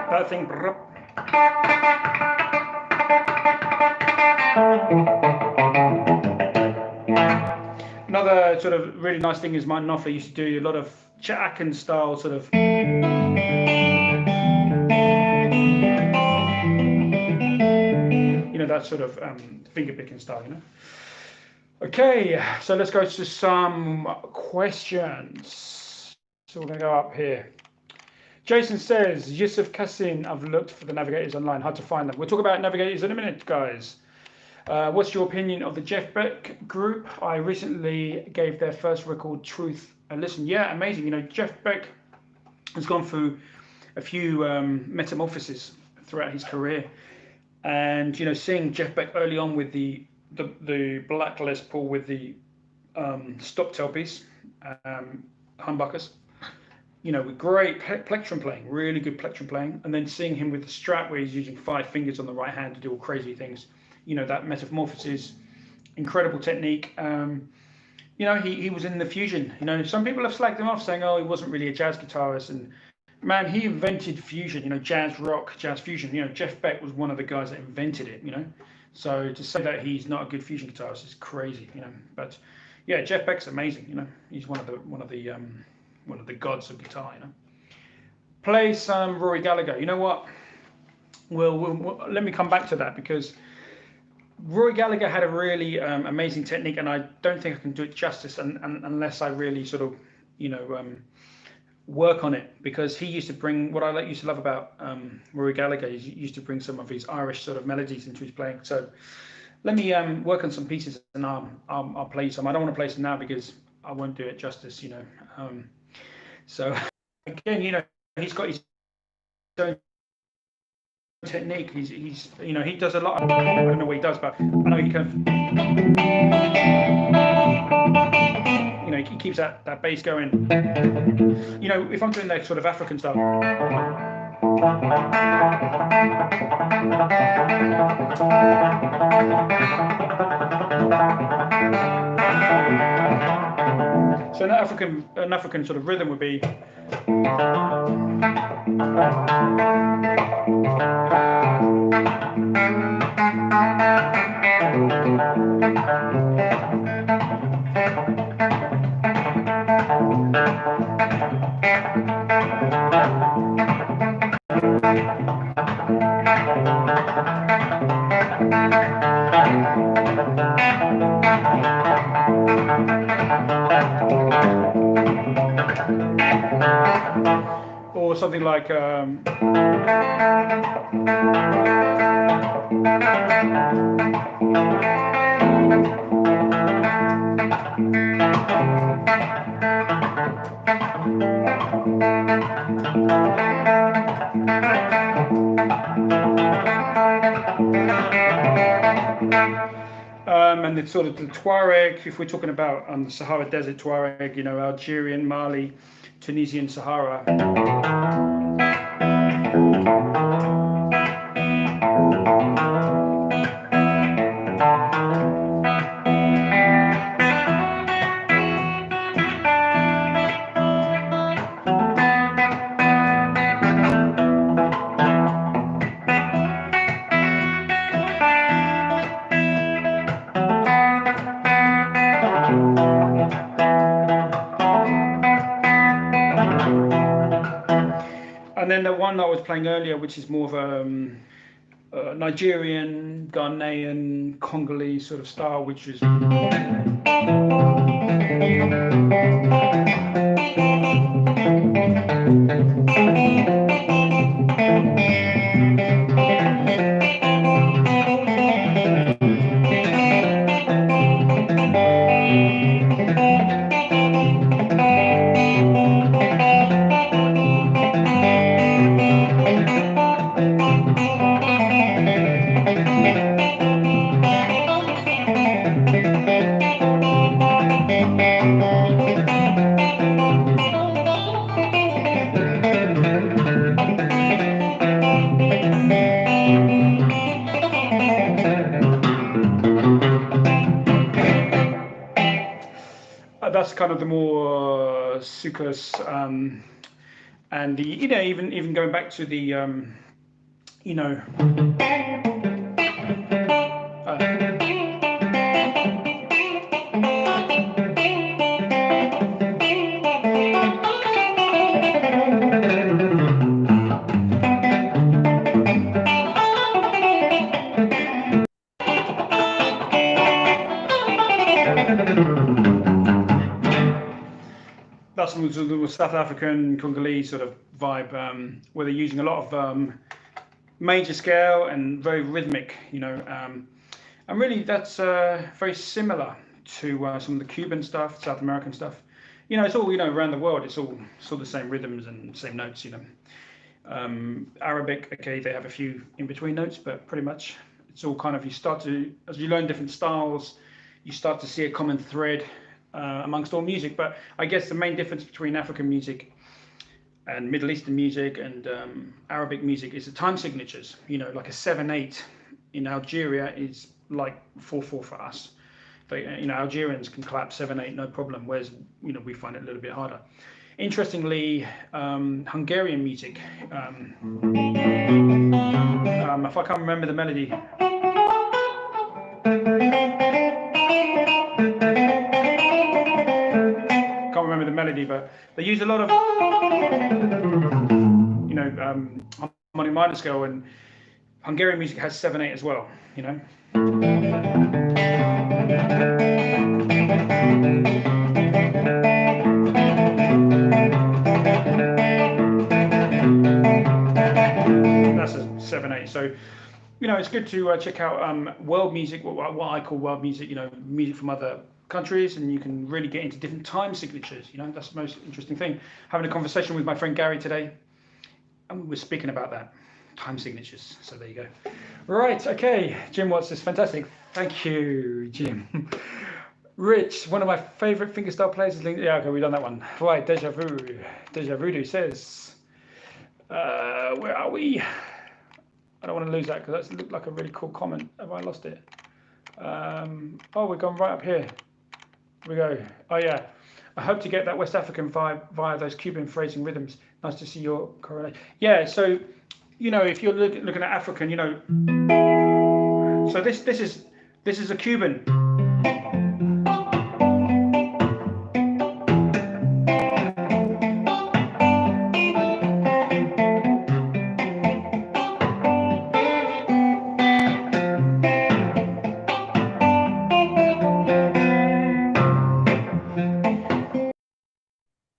That thing. Another sort of really nice thing is my Knopfler used to do a lot of Chet Atkins style sort of. You know, that sort of finger picking style, you know. Okay, so let's go to some questions. So we're going to go up here. Jason says, Yusuf Kassin, I've looked for the navigators online, hard to find them. We'll talk about navigators in a minute, guys. What's your opinion of the Jeff Beck group? I recently gave their first record, Truth, a listen. Yeah, amazing. You know, Jeff Beck has gone through a few metamorphoses throughout his career. And, you know, seeing Jeff Beck early on with the black Les Paul with the stop tailpiece, humbuckers, you know, with great plectrum playing, really good plectrum playing, and then seeing him with the Strat where he's using 5 fingers on the right hand to do all crazy things, you know, that metamorphosis, incredible technique. You know, he was in the fusion. You know, some people have slagged him off saying, oh, he wasn't really a jazz guitarist, and man, he invented fusion, you know, jazz rock, jazz fusion. You know, Jeff Beck was one of the guys that invented it, you know. So to say that he's not a good fusion guitarist is crazy, you know. But yeah, Jeff Beck's amazing, you know. He's one of the gods of guitar, you know. Play some Rory Gallagher. You know what? Well, let me come back to that, because Rory Gallagher had a really amazing technique, and I don't think I can do it justice unless I really sort of, you know, work on it, because he used to bring, what I used to love about Rory Gallagher is he used to bring some of his Irish sort of melodies into his playing. So let me work on some pieces, and I'll play some. I don't want to play some now because I won't do it justice, you know. So again, you know, he's got his own technique. He's you know, he does a lot. I don't know what he does, but I know he can. You know, he keeps that bass going. You know, if I'm doing that sort of African style. So an African sort of rhythm would be. Or something like And it's sort of the Tuareg, if we're talking about the Sahara Desert Tuareg, you know, Algerian, Mali, Tunisian Sahara. And then the one I was playing earlier, which is more of a Nigerian, Ghanaian, Congolese sort of style, which is. That's kind of the more sucrose, and the, you know, even going back to the you know, that's the South African Congolese sort of vibe, where they're using a lot of major scale and very rhythmic, you know, and really that's very similar to some of the Cuban stuff, South American stuff. You know, it's all, you know, around the world, it's all the same rhythms and same notes, you know. Arabic, okay, they have a few in between notes, but pretty much it's all kind of, you start to, as you learn different styles, you start to see a common thread amongst all music. But I guess the main difference between African music and Middle Eastern music and Arabic music is the time signatures. You know, like a 7/8 in Algeria is like 4/4 for us. They, you know, Algerians can clap 7/8 no problem, whereas, you know, we find it a little bit harder. Interestingly, Hungarian music, if I can't remember the melody. Can't remember the melody, but they use a lot of, you know, harmonic minor scale, and Hungarian music has 7/8 as well, you know. That's a 7/8. So, you know, it's good to check out world music, what I call world music, you know, music from other countries, and you can really get into different time signatures. You know, that's the most interesting thing. Having a conversation with my friend Gary today, and we were speaking about that, time signatures. So there you go. Right, okay, Jim Watts is fantastic. Thank you, Jim. Rich, one of my favorite fingerstyle players is yeah, okay, we've done that one. Right, Deja Vu. Deja Voodoo says, where are we? I don't want to lose that because that looked like a really cool comment. Have I lost it? Oh, we've gone right up here. Here we go. Oh yeah. I hope to get that West African vibe via those Cuban phrasing rhythms. Nice to see your correlation. Yeah, so, you know, if you're looking at African, you know, so this is a Cuban.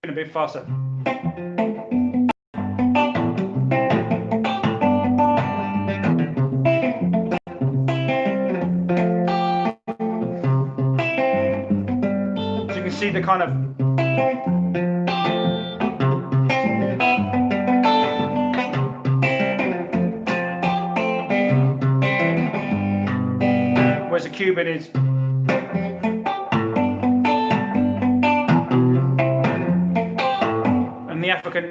A bit faster. So you can see the kind of whereas the Cuban is. And the African.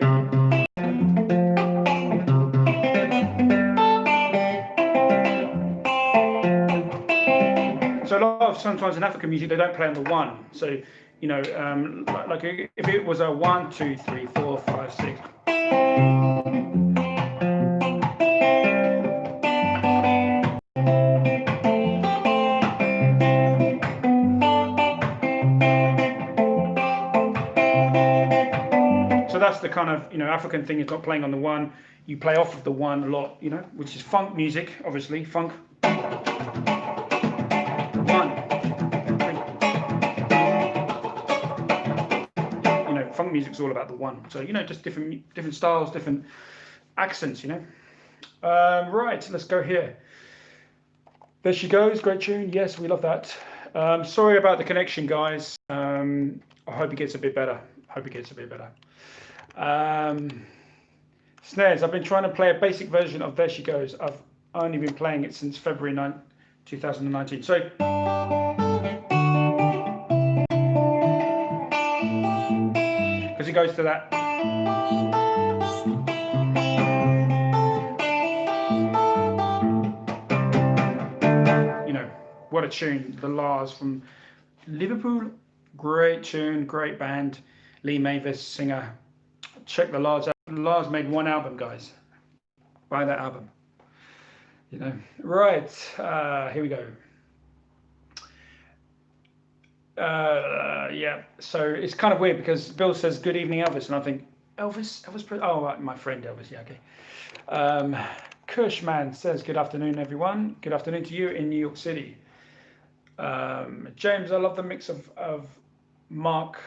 So a lot of sometimes in African music they don't play on the one. So you know, like if it was a 1, 2, 3, 4, 5, 6. So that's the kind of, you know, African thing is not playing on the one. You play off of the one a lot, you know, which is funk music, obviously, funk. 1, 3. You know, funk music's all about the one. So, you know, just different styles, different accents, you know. Right, let's go here. There she goes, great tune. Yes, we love that. Sorry about the connection, guys. I hope it gets a bit better. Snares, I've been trying to play a basic version of There She Goes. I've only been playing it since February 9, 2019. So, because it goes to that. You know, what a tune. The Lars from Liverpool. Great tune, great band. Lee Mavis, singer. Check the Lars out. Lars made one album, guys. Buy that album. You know. Right. Here we go. Yeah. So it's kind of weird because Bill says good evening, Elvis, and I think Elvis. Oh, right, my friend Elvis. Yeah. Okay. Kushman says good afternoon, everyone. Good afternoon to you in New York City. James, I love the mix of Mark.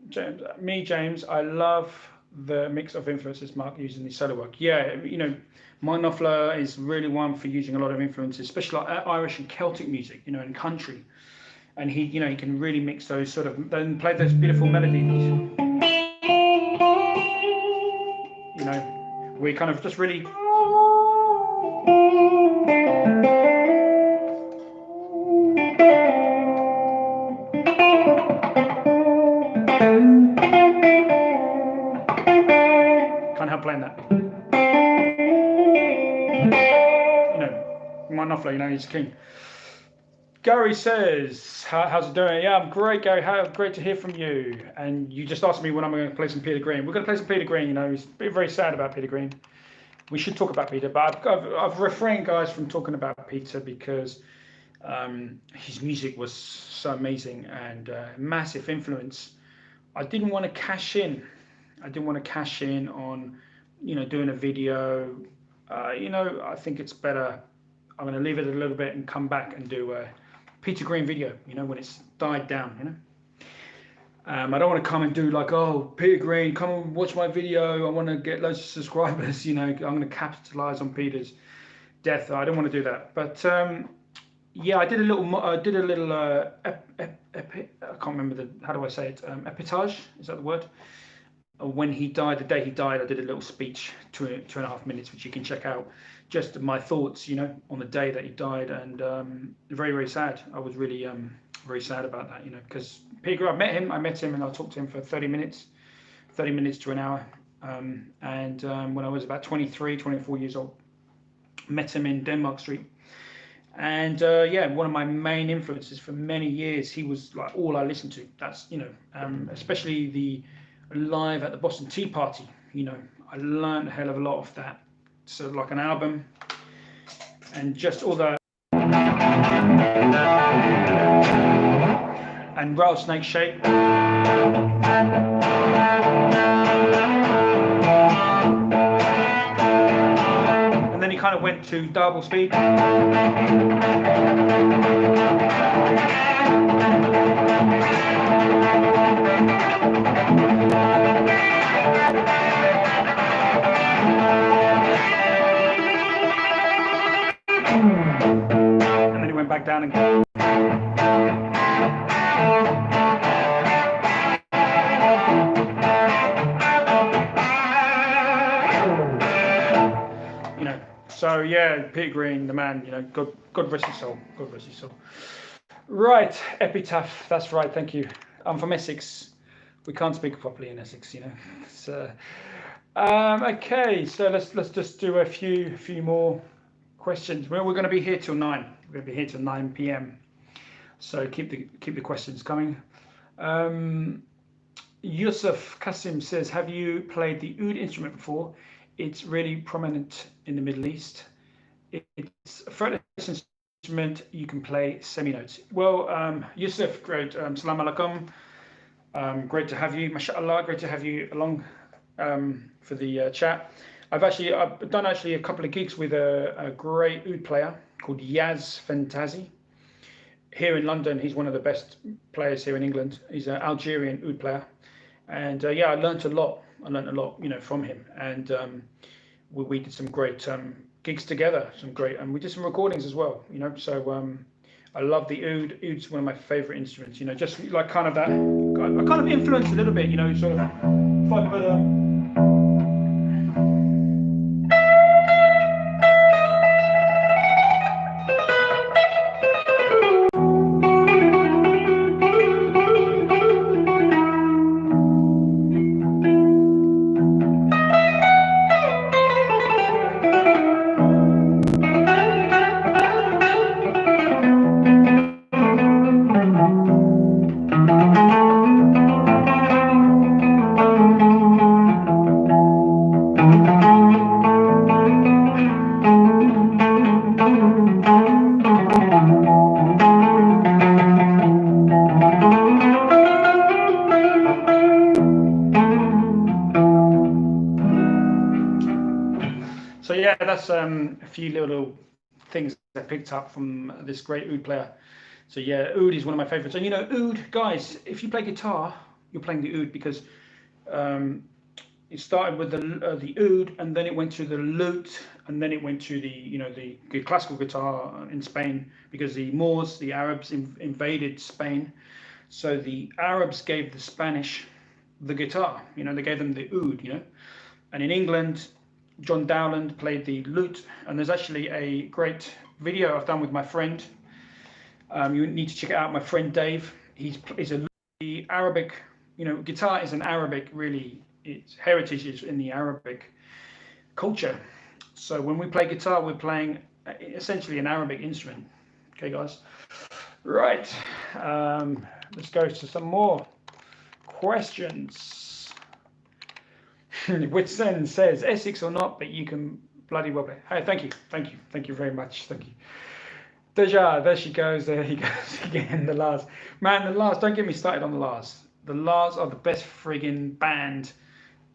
James, I love the mix of influences Mark used in his solo work. Yeah, you know, Mike Knopfler is really one for using a lot of influences, especially like Irish and Celtic music, you know, and country. And he, you know, he can really mix those sort of, then play those beautiful melodies. You know, we kind of just really. Can't help playing that. You know, Mike Knopfler, you know, he's king. Gary says, how's it doing? Yeah, I'm great, Gary. Great to hear from you. And you just asked me when I'm going to play some Peter Green. We're going to play some Peter Green. You know, he's very sad about Peter Green. We should talk about Peter, but I've refrained, guys, from talking about Peter because his music was so amazing and massive influence. I didn't want to cash in. On, you know, doing a video. You know, I think it's better. I'm going to leave it a little bit and come back and do a Peter Green video, you know, when it's died down, you know. I don't want to come and do like, oh, Peter Green, come and watch my video. I want to get loads of subscribers, you know. I'm going to capitalize on Peter's death. I don't want to do that. But yeah, I did a little. I can't remember how do I say it? Epitage, is that the word? When he died, the day he died, I did a little speech, 2.5 minutes, which you can check out. Just my thoughts, you know, on the day that he died, and very, very sad. I was really very sad about that, you know, because Peter, I met him and I talked to him for 30 minutes to an hour. And when I was about 23, 24 years old, met him in Denmark Street. And yeah, one of my main influences for many years, he was like all I listened to. That's, you know, especially the live at the Boston Tea Party, you know, I learned a hell of a lot of that. So like an album and just all the and Rattlesnake Shape. And then he kind of went to double speed. And then he went back down again. You know, so So yeah, Peter Green, the man, you know, God rest his soul. God rest his soul. Right, epitaph. That's right. Thank you. I'm from Essex. We can't speak properly in Essex, you know. So, okay, so let's just do a few more questions. Well, we're going to be here till 9. We're going to be here till 9 p.m. So keep the questions coming. Yusuf Kasim says, have you played the oud instrument before? It's really prominent in the Middle East. It's a fretless instrument. You can play seminotes. Well, Yusuf, great. Salam alaikum. Great to have you. MashaAllah, great to have you along for the chat. I've done a couple of gigs with a great oud player called Yaz Fantazi here in London. He's one of the best players here in England. He's an Algerian oud player. And yeah, I learned a lot. You know, from him. And we did some great gigs together. And we did some recordings as well. You know, so I love the oud. Oud's one of my favorite instruments. You know, just like kind of that. I kind of influenced a little bit. You know, sort of. If I put So yeah, that's a few little things I picked up from this great oud player. So yeah, oud is one of my favorites. And you know, oud, guys, if you play guitar, you're playing the oud because it started with the oud, and then it went to the lute, and then it went to the classical guitar in Spain because the Moors, the Arabs invaded Spain. So the Arabs gave the Spanish the guitar. You know, they gave them the oud. You know, and in England, John Dowland played the lute, and there's actually a great video I've done with my friend. You need to check it out. My friend Dave. He's the Arabic. You know, guitar is an Arabic, really. Its heritage is in the Arabic culture. So when we play guitar, we're playing essentially an Arabic instrument. Okay, guys. Right. Let's go to some more questions. Whitson says, Essex or not, but you can bloody well play. Hey, thank you very much. Thank you. Deja, there she goes. There he goes again. The Lars, man, the Lars. Don't get me started on the Lars. The Lars are the best friggin' band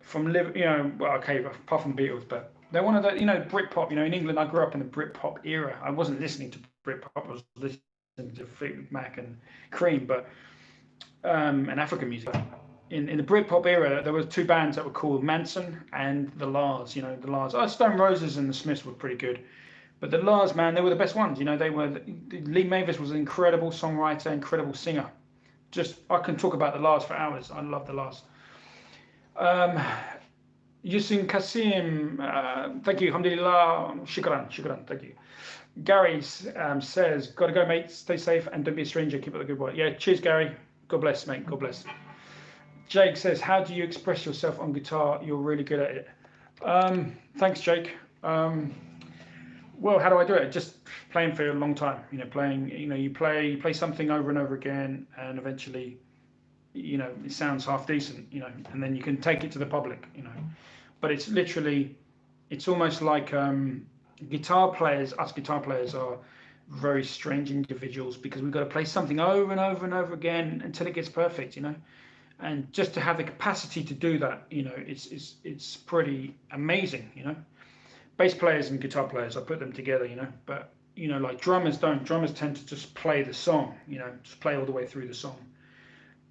from Liverpool. You know, well, okay, apart from the Beatles, but they're one of the, you know, Britpop. You know, in England, I grew up in the Britpop era. I wasn't listening to Britpop. I was listening to Fleetwood Mac and Cream, but and African music. In the Britpop era, there were two bands that were called Manson and the Lars. You know, the Lars. Stone Roses and the Smiths were pretty good, but the Lars, man, they were the best ones. You know, Lee Mavis was an incredible songwriter, incredible singer. Just, I can talk about the Lars for hours. I love the Lars. Yusin Kasim, thank you. Alhamdulillah, shukran, thank you. Gary says, gotta go, mate. Stay safe and don't be a stranger. Keep up the good work. Yeah, cheers, Gary. God bless, mate. God bless. Jake says, how do you express yourself on guitar? You're really good at it. Thanks, Jake. Well, how do I do it? Just playing for a long time. You know, playing. You know, you play something over and over again, and eventually, you know, it sounds half decent. You know, and then you can take it to the public. You know, but it's literally, it's almost like guitar players. Us guitar players are very strange individuals because we've got to play something over and over and over again until it gets perfect. You know. And just to have the capacity to do that, you know, it's pretty amazing, you know. Bass players and guitar players, I put them together, you know. But you know, like drummers don't. Drummers tend to just play the song, you know, just play all the way through the song.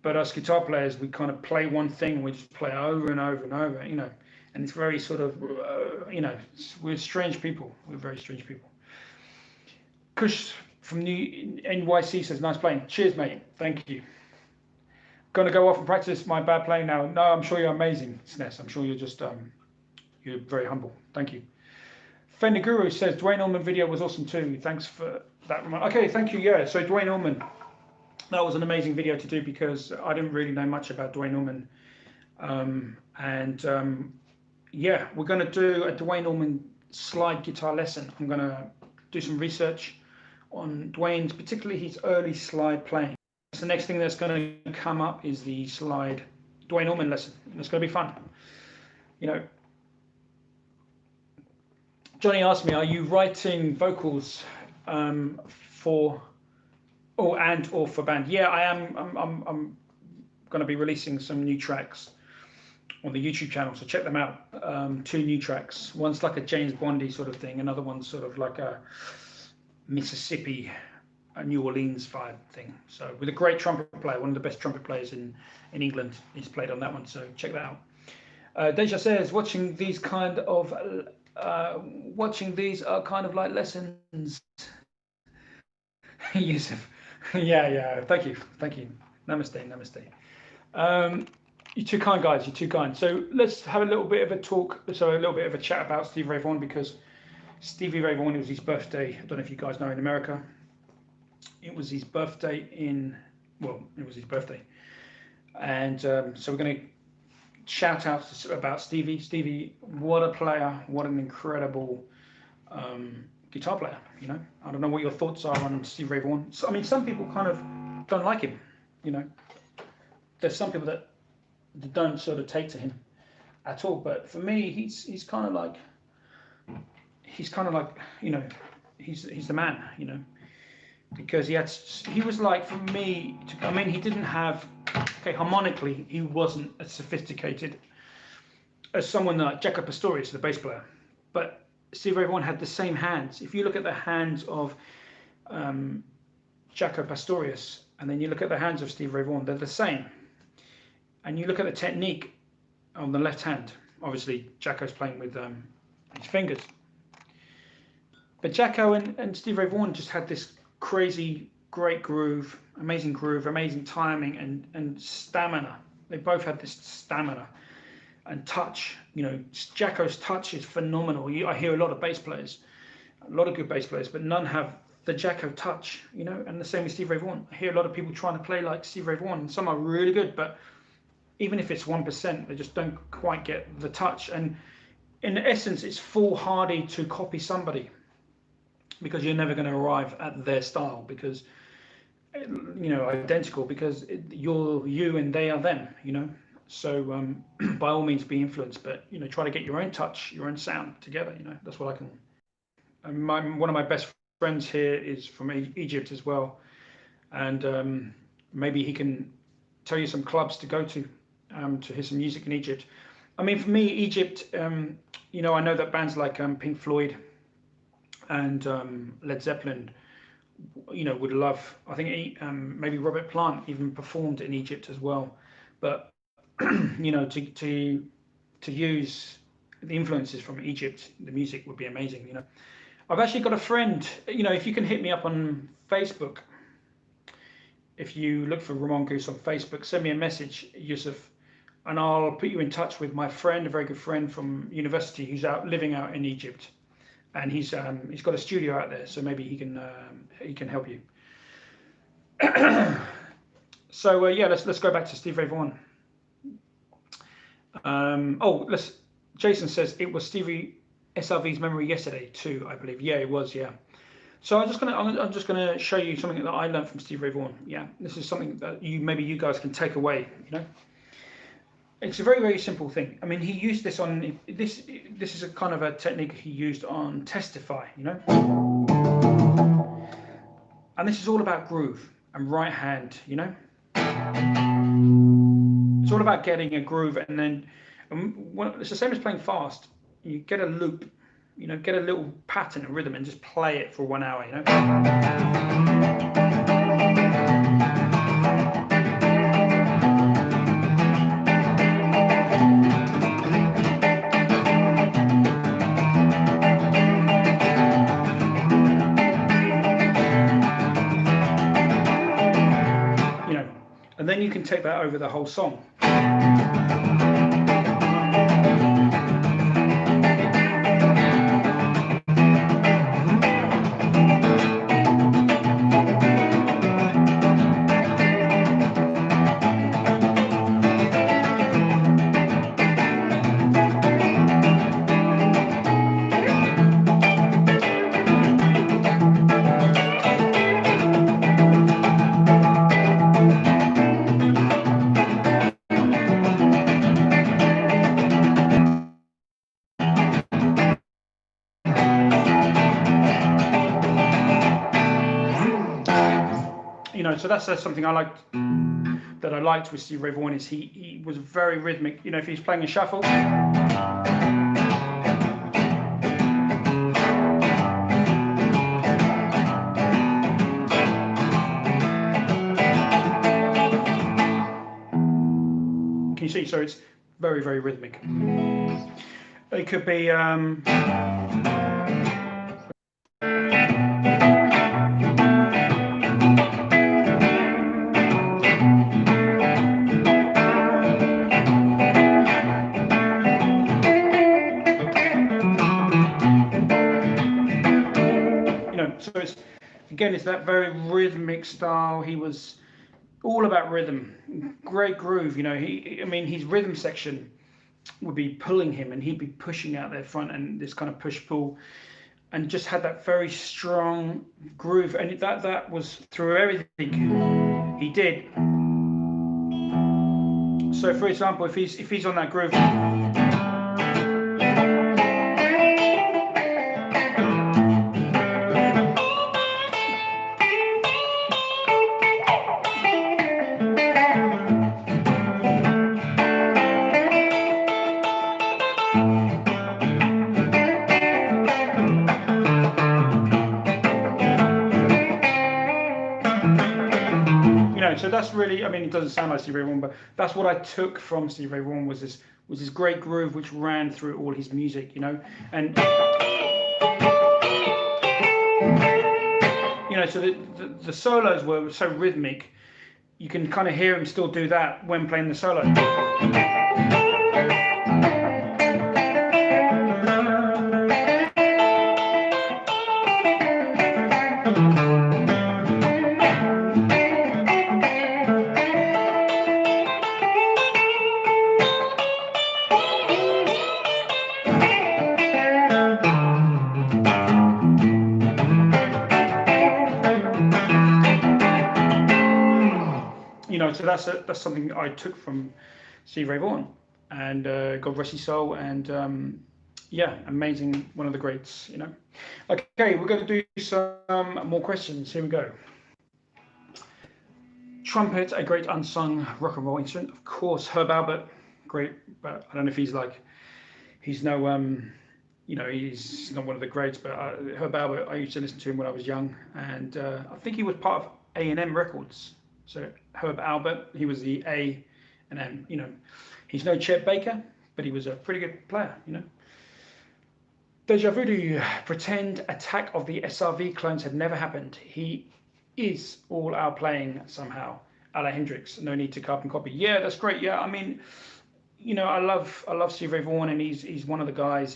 But us guitar players, we kind of play one thing, we just play over and over and over, you know. And it's very sort of, you know, we're strange people. We're very strange people. Kush from New NYC says, nice playing. Cheers, mate. Thank you. Going to go off and practice my bad playing now. No, I'm sure you're amazing, Snes. I'm sure you're just, you're very humble. Thank you. Fender Guru says Dwayne Allman video was awesome too. Thanks for that. Okay, thank you. Yeah, so Dwayne Allman, that was an amazing video to do because I didn't really know much about Dwayne Allman. Yeah, we're going to do a Dwayne Allman slide guitar lesson. I'm going to do some research on Dwayne's, particularly his early slide playing. So the next thing that's going to come up is the slide Dwayne Allman lesson. It's going to be fun. You know, Johnny asked me, "Are you writing vocals for or for band?" Yeah, I am. I'm going to be releasing some new tracks on the YouTube channel, so check them out. 2 new tracks. One's like a James Bondy sort of thing. Another one's sort of like a Mississippi, a New Orleans vibe thing. So with a great trumpet player, one of the best trumpet players in England. He's played on that one, so check that out. Deja says, watching these are kind of like lessons. Yusuf, yeah. Thank you. Namaste. You're too kind, guys. You're too kind. So let's have a little bit of a talk. So a little bit of a chat about Stevie Ray Vaughan, because Stevie Ray Vaughan, it was his birthday. I don't know if you guys know, in America, it was his birthday it was his birthday. And so we're going to shout out about Stevie. Stevie, what a player, what an incredible guitar player. You know, I don't know what your thoughts are on Stevie Ray Vaughan. So, I mean, some people kind of don't like him. You know, there's some people that don't sort of take to him at all. But for me, he's kind of like, you know, he's the man. You know, because he was like, for me, I mean, he didn't have, okay, harmonically, he wasn't as sophisticated as someone like Jaco Pastorius, the bass player. But Stevie Ray Vaughan had the same hands. If you look at the hands of Jaco Pastorius, and then you look at the hands of Stevie Ray Vaughan, they're the same. And you look at the technique on the left hand. Obviously, Jaco's playing with his fingers. But Jaco and Stevie Ray Vaughan just had this crazy, great groove, amazing timing, and stamina. They both had this stamina and touch. You know, Jaco's touch is phenomenal. I hear a lot of bass players, a lot of good bass players, but none have the Jaco touch, you know, and the same with Stevie Ray Vaughan. I hear a lot of people trying to play like Stevie Ray Vaughan, and some are really good, but even if it's 1%, they just don't quite get the touch. And in essence, it's foolhardy to copy somebody, because you're never going to arrive at their style, because, you know, identical, because you're you and they are them, you know. So by all means be influenced, but, you know, try to get your own touch, your own sound together. You know, that's what I can. And one of my best friends here is from Egypt as well, and maybe he can tell you some clubs to go to hear some music in Egypt. I mean, for me, Egypt, you know, I know that bands like Pink Floyd and Led Zeppelin, you know, would love. I think maybe Robert Plant even performed in Egypt as well. But you know, to use the influences from Egypt, the music would be amazing. You know, I've actually got a friend. You know, if you can hit me up on Facebook, if you look for Ramon Goose on Facebook, send me a message, Yusuf, and I'll put you in touch with my friend, a very good friend from university, who's living out in Egypt, and he's got a studio out there, so maybe he can help you. So yeah, let's go back to Stevie Ray Vaughan. Jason says it was Stevie SRV's memory yesterday too, I believe. Yeah, it was. Yeah. So I'm just gonna show you something that I learned from Stevie Ray Vaughan. Yeah, this is something that maybe you guys can take away. You know, it's a very, very simple thing. I mean, he used this on this. This is a kind of a technique he used on Testify. You know, and this is all about groove and right hand. You know, it's all about getting a groove, and then it's the same as playing fast. You get a loop. You know, get a little pattern and rhythm and just play it for 1 hour, you know. You know, and then you can take that over the whole song. so that's something I liked, that I liked with Stevie Ray Vaughan, is he was very rhythmic. You know, if he's playing a shuffle, can you see? So it's very, very rhythmic. It could be so it's, again, it's that very rhythmic style. He was all about rhythm, great groove. You know, I mean, his rhythm section would be pulling him, and he'd be pushing out there front, and this kind of push pull, and just had that very strong groove, and that was through everything he did. So, for example, if he's on that groove. So that's really, I mean, it doesn't sound like Stevie Ray Vaughan, but that's what I took from Stevie Ray Vaughan, was this great groove which ran through all his music, you know, and you know, so the solos were so rhythmic, you can kind of hear him still do that when playing the solo. You know, so that's something I took from Stevie Ray Vaughan, and God rest his soul, and yeah, amazing, one of the greats, you know. Okay, we're going to do some more questions. Here we go. Trumpet, a great unsung rock and roll instrument, of course. Herb Alpert, great, but I don't know if he's no, you know, he's not one of the greats, but Herb Alpert, I used to listen to him when I was young, and I think he was part of A&M Records. So Herb Alpert, he was the A&M, you know. He's no Chet Baker, but he was a pretty good player, you know. Deja Voodoo, pretend attack of the SRV clones had never happened. He is all our playing somehow. A la Hendrix, no need to carbon copy. Yeah, that's great. Yeah, I mean, you know, I love Stevie Ray Vaughan, and he's one of the guys.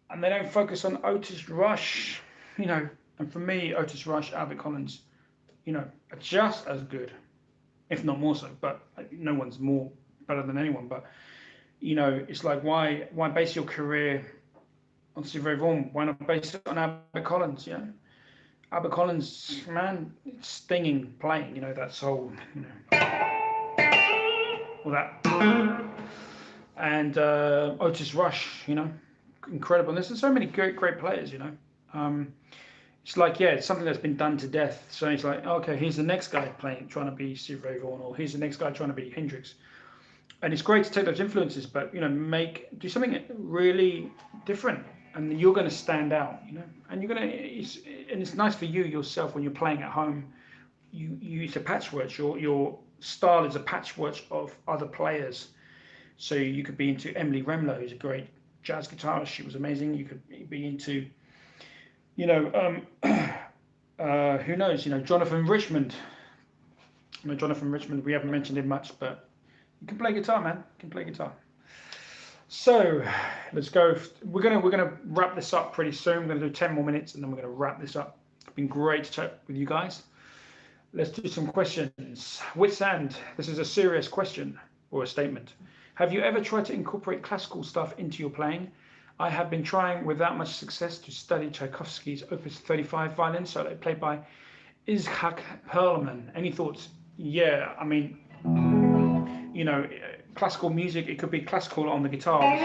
And they don't focus on Otis Rush, you know. And for me, Otis Rush, Albert Collins, you know, are just as good, if not more so. But no one's more better than anyone. But you know, it's like, why base your career on Stevie Ray Vaughan? Why not base it on Albert Collins? You know, Albert Collins, man, it's stinging playing. You know, that soul, you know, all that, and Otis Rush, you know, incredible. And there's so many great players, you know. It's like, yeah, it's something that's been done to death. So it's like, okay, here's the next guy trying to be Stevie Ray Vaughan, or here's the next guy trying to be Hendrix. And it's great to take those influences, but you know, do something really different, and you're going to stand out, you know. And it's nice for you yourself when you're playing at home. It's a patchwork. Your style is a patchwork of other players. So you could be into Emily Remlo, who's a great jazz guitarist. She was amazing. You could be into, you know, who knows? You know, Jonathan Richmond. You know, Jonathan Richmond. We haven't mentioned him much, but you can play guitar, man. You can play guitar. So let's go. We're gonna wrap this up pretty soon. We're gonna do 10 more minutes, and then we're gonna wrap this up. It's been great to chat with you guys. Let's do some questions. Whitsand, this is a serious question or a statement. Have you ever tried to incorporate classical stuff into your playing? I have been trying without much success to study Tchaikovsky's Opus 35 violin solo played by Itzhak Perlman. Any thoughts? Yeah, I mean, you know, classical music, it could be classical on the guitars.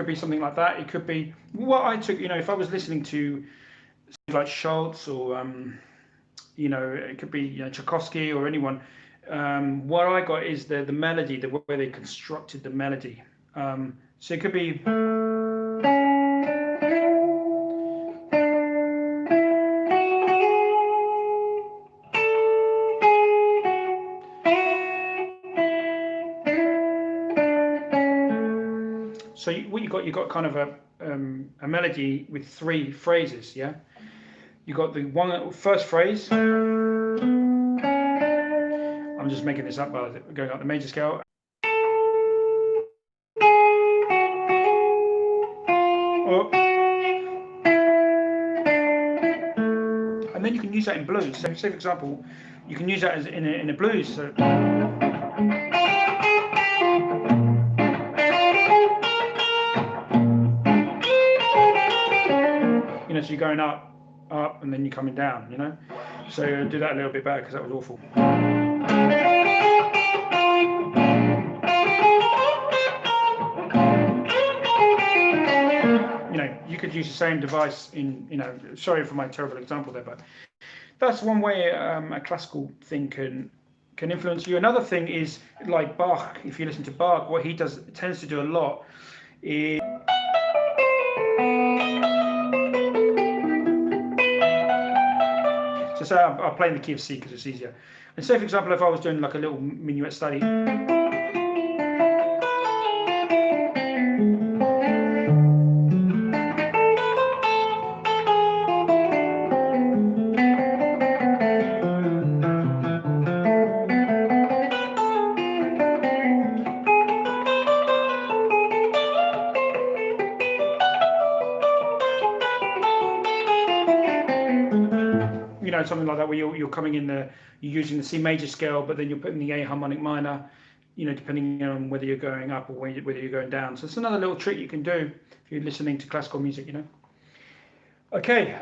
be something like that. It could be what I took. If I was listening to like Schultz or it could be Tchaikovsky or anyone. What I got is the melody, the way they constructed the melody. So it could be. So what you got kind of a melody with 3 phrases, yeah. You got the first phrase. I'm just making this up by going up the major scale. Oh. And then you can use that in blues. So, say for example, you can use that as in a blues. So. So you're going up, and then you're coming down, So do that a little bit better because that was awful. You could use the same device in, sorry for my terrible example there, but that's one way a classical thing can influence you. Another thing is like Bach. If you listen to Bach, what he tends to do a lot is. So say I'll play in the key of C because it's easier. And say, for example, if I was doing like a little minuet study. Something like that, where you're coming in you're using the C major scale, but then you're putting the A harmonic minor, depending on whether you're going up or whether you're going down. So it's another little trick you can do if you're listening to classical music, Okay.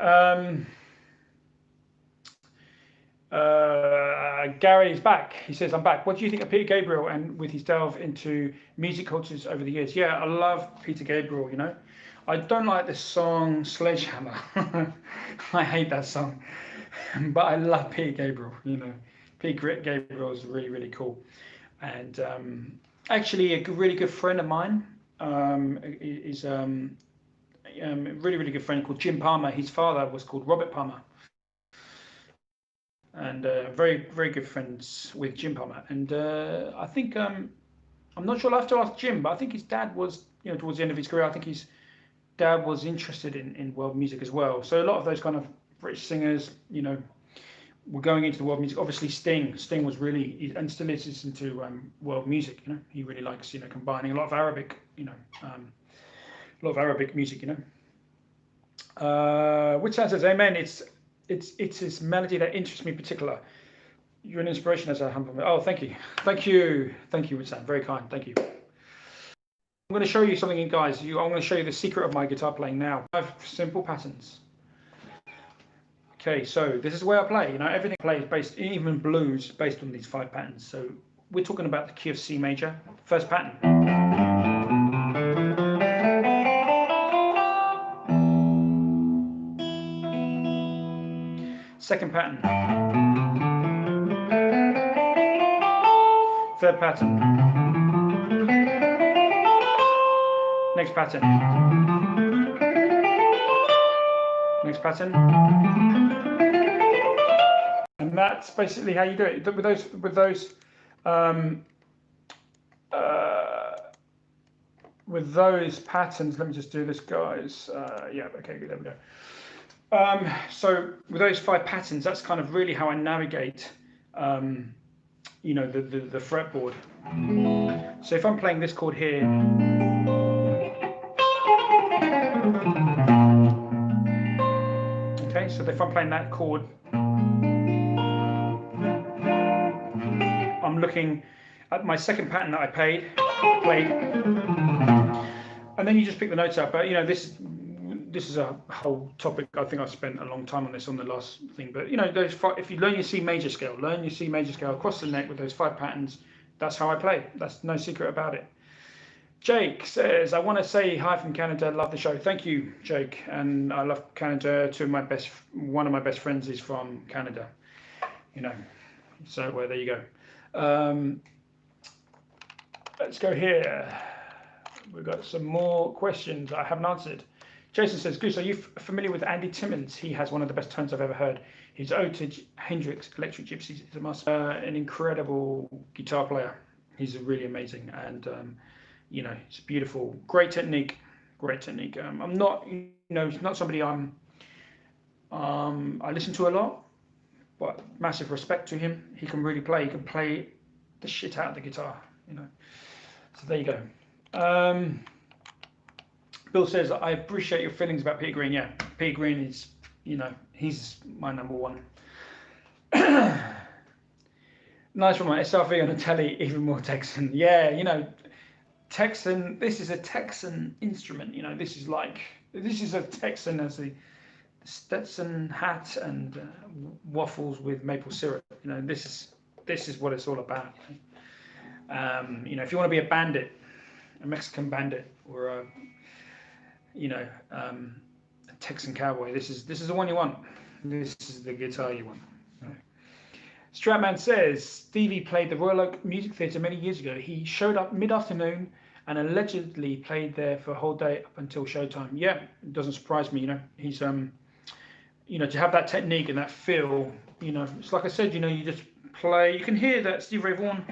Gary is back. He says, I'm back. What do you think of Peter Gabriel and with his delve into music cultures over the years? Yeah, I love Peter Gabriel, I don't like the song Sledgehammer. I hate that song. But I love Peter Gabriel, Peter Gabriel is really, really cool. And actually, a really good friend of mine is a really, really good friend called Jim Palmer. His father was called Robert Palmer. And very, very good friends with Jim Palmer. And I think, I'm not sure, I'll have to ask Jim, but I think his dad was, towards the end of his career, I think his dad was interested in world music as well. So a lot of those kind of British singers, were going into the world music. Obviously, Sting was really, and still is listening to world music. He really likes, combining a lot of Arabic, music. Which says, "Amen." It's his melody that interests me in particular. You're an inspiration as a humble. Oh, thank you, Witsan. Very kind. Thank you. I'm going to show you something, guys. I'm going to show you the secret of my guitar playing now. 5 simple patterns. Okay, so this is where I play. Everything plays based, even blues, based on these 5 patterns. So we're talking about the key of C major. First pattern. Second pattern. Third pattern. Next pattern. Next pattern. And that's basically how you do it. With those patterns, let me just do this, guys. Yeah, okay, there we go. So with those 5 patterns, that's kind of really how I navigate, the fretboard. So if I'm playing this chord here. Okay, so if I'm playing that chord, I'm looking at my second pattern that I played, and then you just pick the notes up. But this is a whole topic. I think I spent a long time on this on the last thing. But those 5, if you learn your C major scale, across the neck with those 5 patterns. That's how I play. That's no secret about it. Jake says, I want to say hi from Canada. Love the show. Thank you, Jake. And I love Canada. One of my best friends is from Canada. You know, so there you go. Let's go here. We've got some more questions I haven't answered. Jason says, Goose, are you familiar with Andy Timmons? He has one of the best tones I've ever heard. His ode to Hendrix Electric Gypsies is a must. An incredible guitar player. He's really amazing, and you know, it's beautiful. Great technique. Great technique. I'm not, you know, it's not somebody I listen to a lot, but massive respect to him. He can really play. He can play the shit out of the guitar. You know. So there you go. Bill says, I appreciate your feelings about Peter Green. Yeah, Peter Green is, you know, he's my number one. Nice one, SRV on a telly, even more Texan. Yeah, you know, Texan, this is a Texan instrument. You know, this is a Texan as the Stetson hat and waffles with maple syrup. You know, this is what it's all about. You know, if you want to be a bandit, a Mexican bandit, or a Texan cowboy, this is the one you want. This is the guitar you want. Stratman says, Stevie played the Royal Oak Music Theatre many years ago. He showed up mid-afternoon and allegedly played there for a whole day up until showtime. Yeah, it doesn't surprise me. You know, he's you know, to have that technique and that feel. You know, it's like I said. You know, you just play. You can hear that Stevie Ray Vaughan.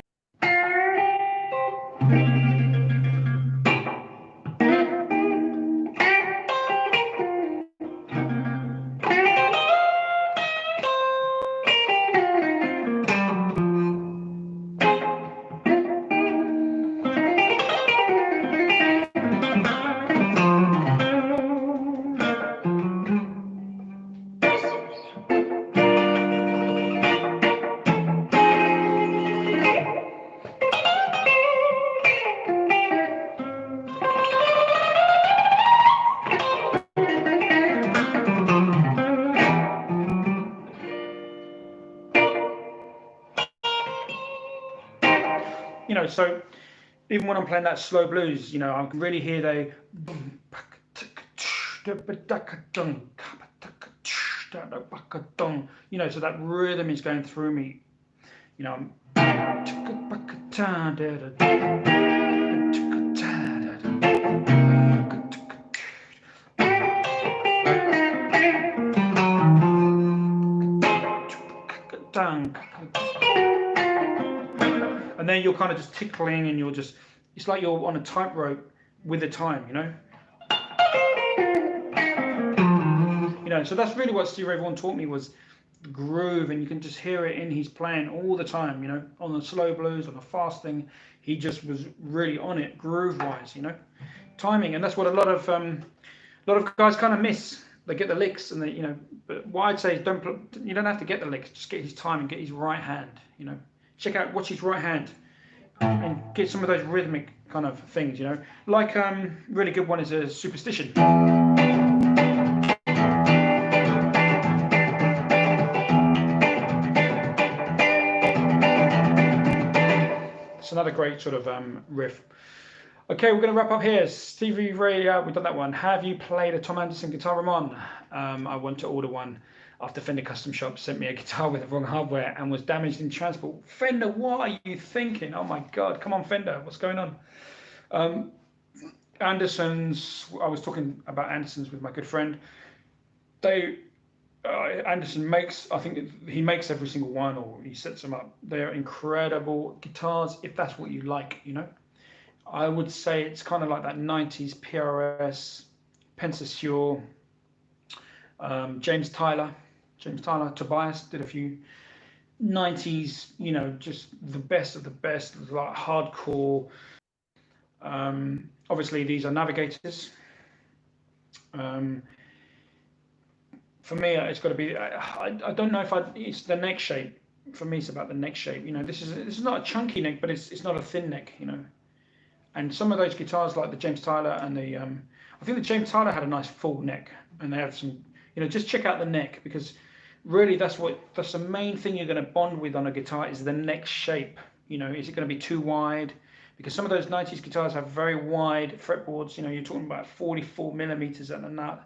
You know, so even when I'm playing that slow blues, you know, I can really hear you know, so that rhythm is going through me. You know, and then you're kind of just tickling, and it's like you're on a tightrope with the time, you know. You know, so that's really what Stevie Ray Vaughan taught me, was the groove, and you can just hear it in his playing all the time, you know, on the slow blues, on the fast thing. He just was really on it, groove-wise, you know, timing, and that's what a lot of guys kind of miss. They get the licks, and you know, but what I'd say is you don't have to get the licks, just get his timing, get his right hand, you know. Watch his right hand, and get some of those rhythmic kind of things, you know. Like really good one is a Superstition. It's another great sort of riff. Okay, we're going to wrap up here. Stevie Ray, we've done that one. Have you played a Tom Anderson guitar, Ramon? I want to order one after Fender Custom Shop sent me a guitar with the wrong hardware and was damaged in transport. Fender, what are you thinking? Oh my God, come on, Fender, what's going on? Andersons, I was talking about Andersons with my good friend. Anderson makes, I think he makes every single one, or he sets them up. They're incredible guitars, if that's what you like, you know. I would say it's kind of like that 90s PRS, Pensacure, James Tyler, Tobias did a few 90s, you know, just the best of the best, like hardcore. Obviously, these are Navigators. For me, it's got to be. I don't know if it's the neck shape. For me, it's about the neck shape. You know, this is not a chunky neck, but it's not a thin neck. You know, and some of those guitars, like the James Tyler and the, I think the James Tyler had a nice full neck, and they have some. You know, just check out the neck, because really that's the main thing you're going to bond with on a guitar is the neck shape. You know, is it going to be too wide? because some of those 90s guitars have very wide fretboards. You're talking about 44 millimeters at the nut,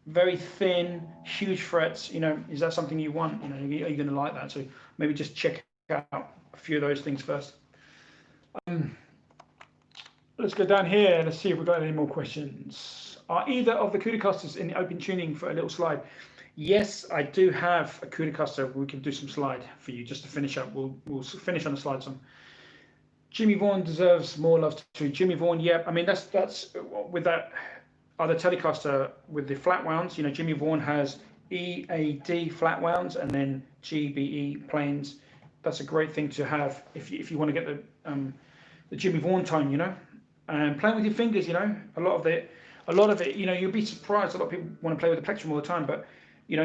very thin, huge frets. Is that something you want? Are you going to like that? So maybe just check out a few of those things first. Let's go down here. Let's see if we've got any more questions. Are either of the CUDA in open tuning for a little slide? Yes, I do have a CUDA. We can do some slide for you just to finish up. We'll finish on the slide song. Jimmy Vaughan deserves more love too. Jimmy Vaughan, yeah. I mean, that's with that other Telecaster with the flat wounds. Jimmy Vaughan has E, A, D flat wounds and then G, B, E planes. That's a great thing to have if you want to get the Jimmy Vaughan tone, and playing with your fingers. A lot of it, you'll be surprised. A lot of people want to play with the plectrum all the time, but I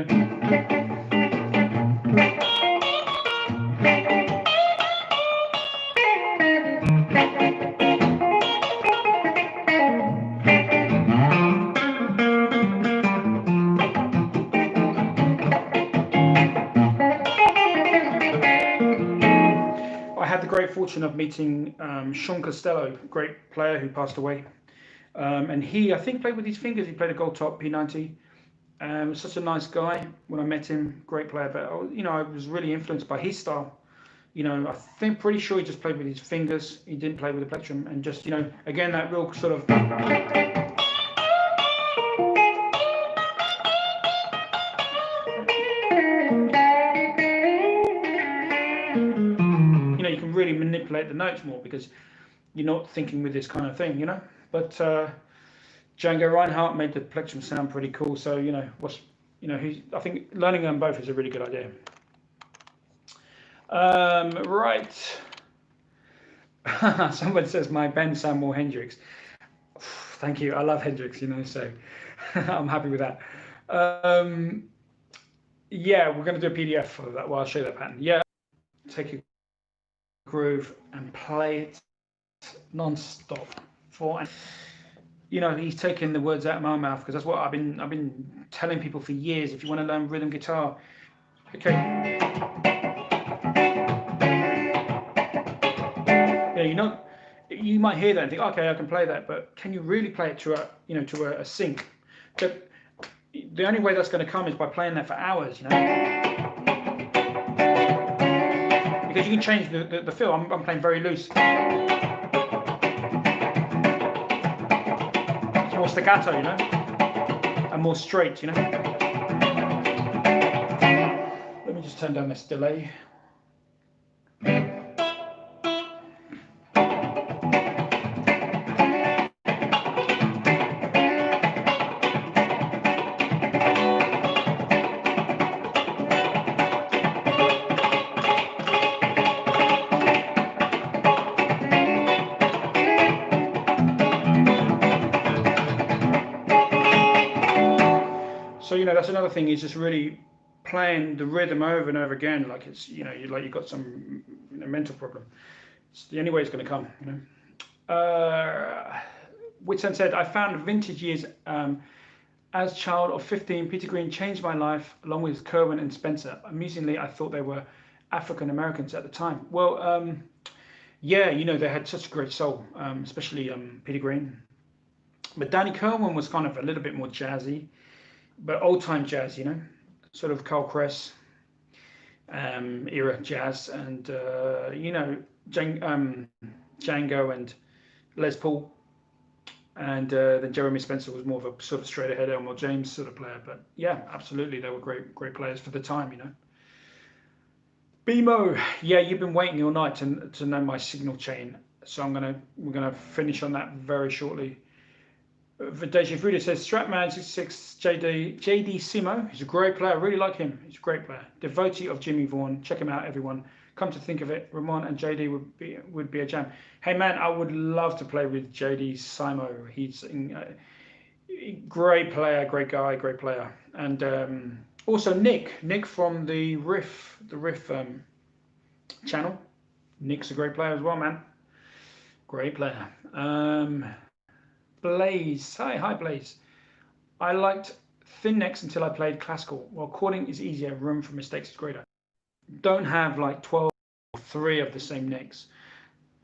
had the great fortune of meeting Sean Costello, great player who passed away. And he, I think, played with his fingers. He played a gold top P90. Such a nice guy when I met him, great player. But I was really influenced by his style. I think pretty sure he just played with his fingers. He didn't play with the plectrum, and just again that real sort of. You can really manipulate the notes more because you're not thinking with this kind of thing, But Django Reinhardt made the plectrum sound pretty cool. So I think learning them both is a really good idea. Right. Someone says my Ben Samuel Hendrix. Thank you. I love Hendrix, so I'm happy with that. Yeah, we're going to do a PDF for that. Well, I'll show you that pattern. Yeah, take your groove and play it non-stop he's taking the words out of my mouth, because that's what I've been telling people for years. If you want to learn rhythm guitar, okay. You might hear that and think, okay, I can play that, but can you really play it to a sync? But the only way that's going to come is by playing that for hours, because you can change the feel. I'm playing very loose. It's more staccato, and more straight, Let me just turn down this delay. So that's another thing, is just really playing the rhythm over and over again, like it's you've got some mental problem. It's the only way it's going to come. Whitson said, I found vintage years as child of 15. Peter Green changed my life along with Kerwin and Spencer. Amusingly, I thought they were African Americans at the time. Well, yeah, they had such a great soul, especially Peter Green. But Danny Kerwin was kind of a little bit more jazzy, but old-time jazz, sort of Carl Kress era jazz, and Django and Les Paul, and then Jeremy Spencer was more of a sort of straight-ahead Elmore James sort of player. But yeah, absolutely, they were great players for the time, BMO, yeah, you've been waiting all night to know my signal chain, so we're gonna finish on that very shortly. Deja Fruda says, Stratman66 JD Simo, he's a great player. I really like him. He's a great player. Devotee of Jimmy Vaughan. Check him out, everyone. Come to think of it, Ramon and JD would be a jam. Hey man, I would love to play with JD Simo. He's a great player, great guy, great player. And also Nick from the Riff channel. Nick's a great player as well, man. Great player. Blaze, hi Blaze. I liked thin necks until I played classical. While chording is easier, room for mistakes is greater. Don't have like 12 or 3 of the same necks.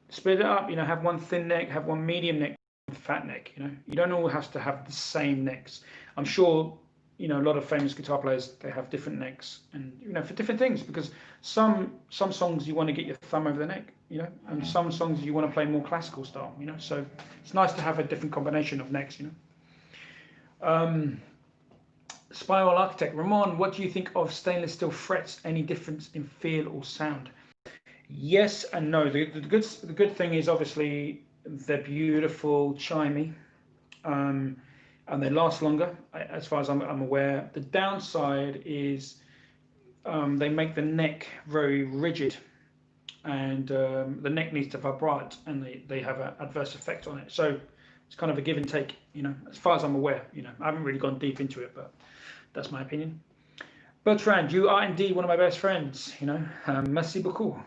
Split it up. You know, have one thin neck, have one medium neck, one fat neck. You know, you don't all have to have the same necks. I'm sure, you know, a lot of famous guitar players, they have different necks, and you know, for different things, because some songs you want to get your thumb over the neck, you know, and some songs you want to play more classical style, you know. So it's nice to have a different combination of necks, you know. Spiral Architect, Ramon, what do you think of stainless steel frets? Any difference in feel or sound? Yes and no. The good thing is, obviously, they're beautiful, chimey, and they last longer, as far as I'm aware. The downside is they make the neck very rigid, and the neck needs to vibrate, and they have an adverse effect on it. So it's kind of a give and take, you know, as far as I'm aware. You know, I haven't really gone deep into it, but that's my opinion. Bertrand, you are indeed one of my best friends, you know. Merci beaucoup.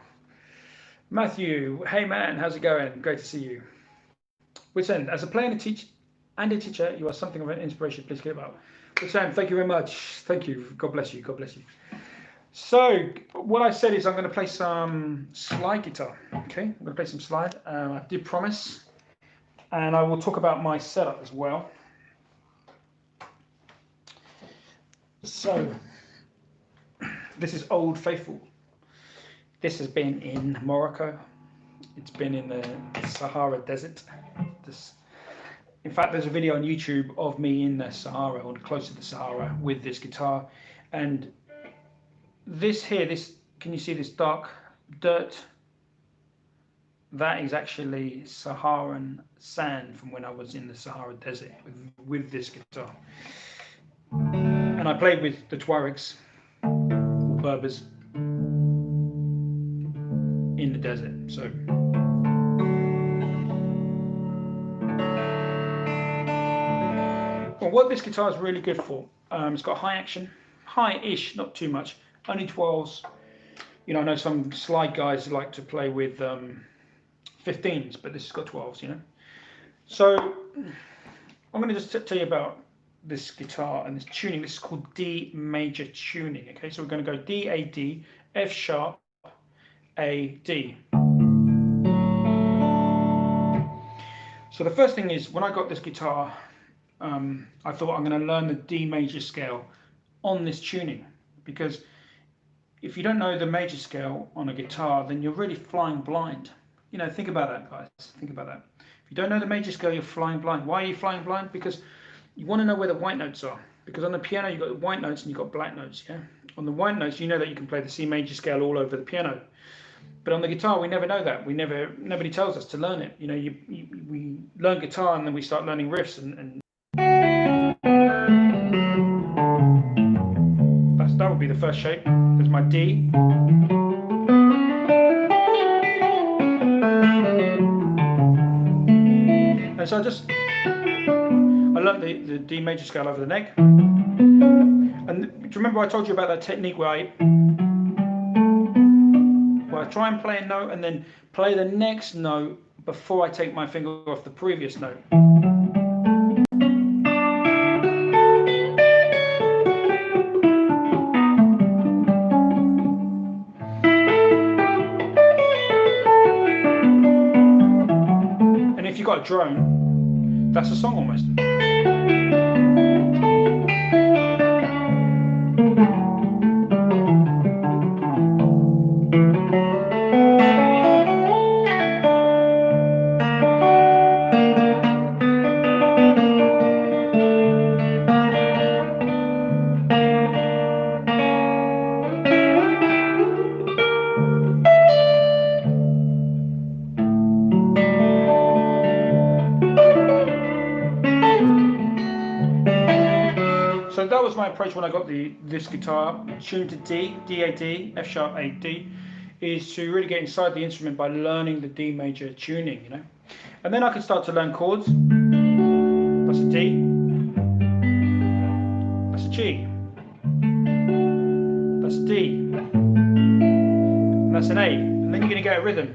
Matthew, hey man, how's it going? Great to see you. Witend, as a player and a teacher, you are something of an inspiration. Please keep it up. Witend, thank you very much. Thank you. God bless you. God bless you. So what I said is I'm going to play some slide guitar. Okay, I'm going to play some slide. I did promise, and I will talk about my setup as well. So this is Old Faithful. This has been in Morocco. It's been in the Sahara Desert. In fact, there's a video on YouTube of me in the Sahara, or close to the Sahara, with this guitar. And this here, can you see this dark dirt? That is actually Saharan sand from when I was in the Sahara Desert with this guitar. And I played with the Tuaregs, or Berbers, in the desert. So well, what this guitar is really good for, it's got high action, high-ish, not too much, only 12s. You know, I know some slide guys like to play with 15s, but this has got 12s, you know. So I'm going to just tell you about this guitar and this tuning. This is called D major tuning. Okay, so we're going to go D, A, D, F sharp, A, D. So the first thing is, when I got this guitar, I thought I'm going to learn the D major scale on this tuning, because if you don't know the major scale on a guitar, then you're really flying blind. You know, think about that, guys. Think about that. If you don't know the major scale, you're flying blind. Why are you flying blind? Because you want to know where the white notes are. Because on the piano, you've got white notes and you've got black notes, yeah? On the white notes, you know that you can play the C major scale all over the piano. But on the guitar, we never know that. Nobody tells us to learn it. You know, we learn guitar and then we start learning riffs, and that would be the first shape. There's my D. And so I learned the D major scale over the neck. And do you remember I told you about that technique where I try and play a note and then play the next note before I take my finger off the previous note. And if you've got a drone, that's a song almost. So that was my approach when I got this guitar tuned to D, D, A, D, F sharp, A, D, is to really get inside the instrument by learning the D major tuning, you know. And then I could start to learn chords. That's a D. That's a G. That's a D. And that's an A. And then you're going to get a rhythm.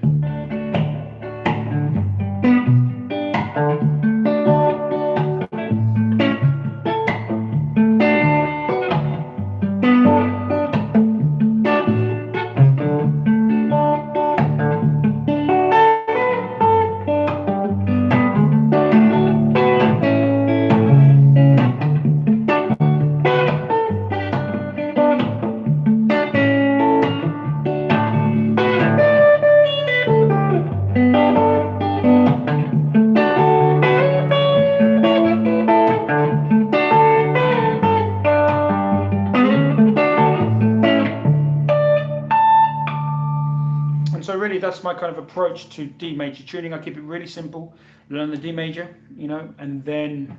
so really that's my kind of approach to D major tuning. I keep it really simple, learn the D major, you know, and then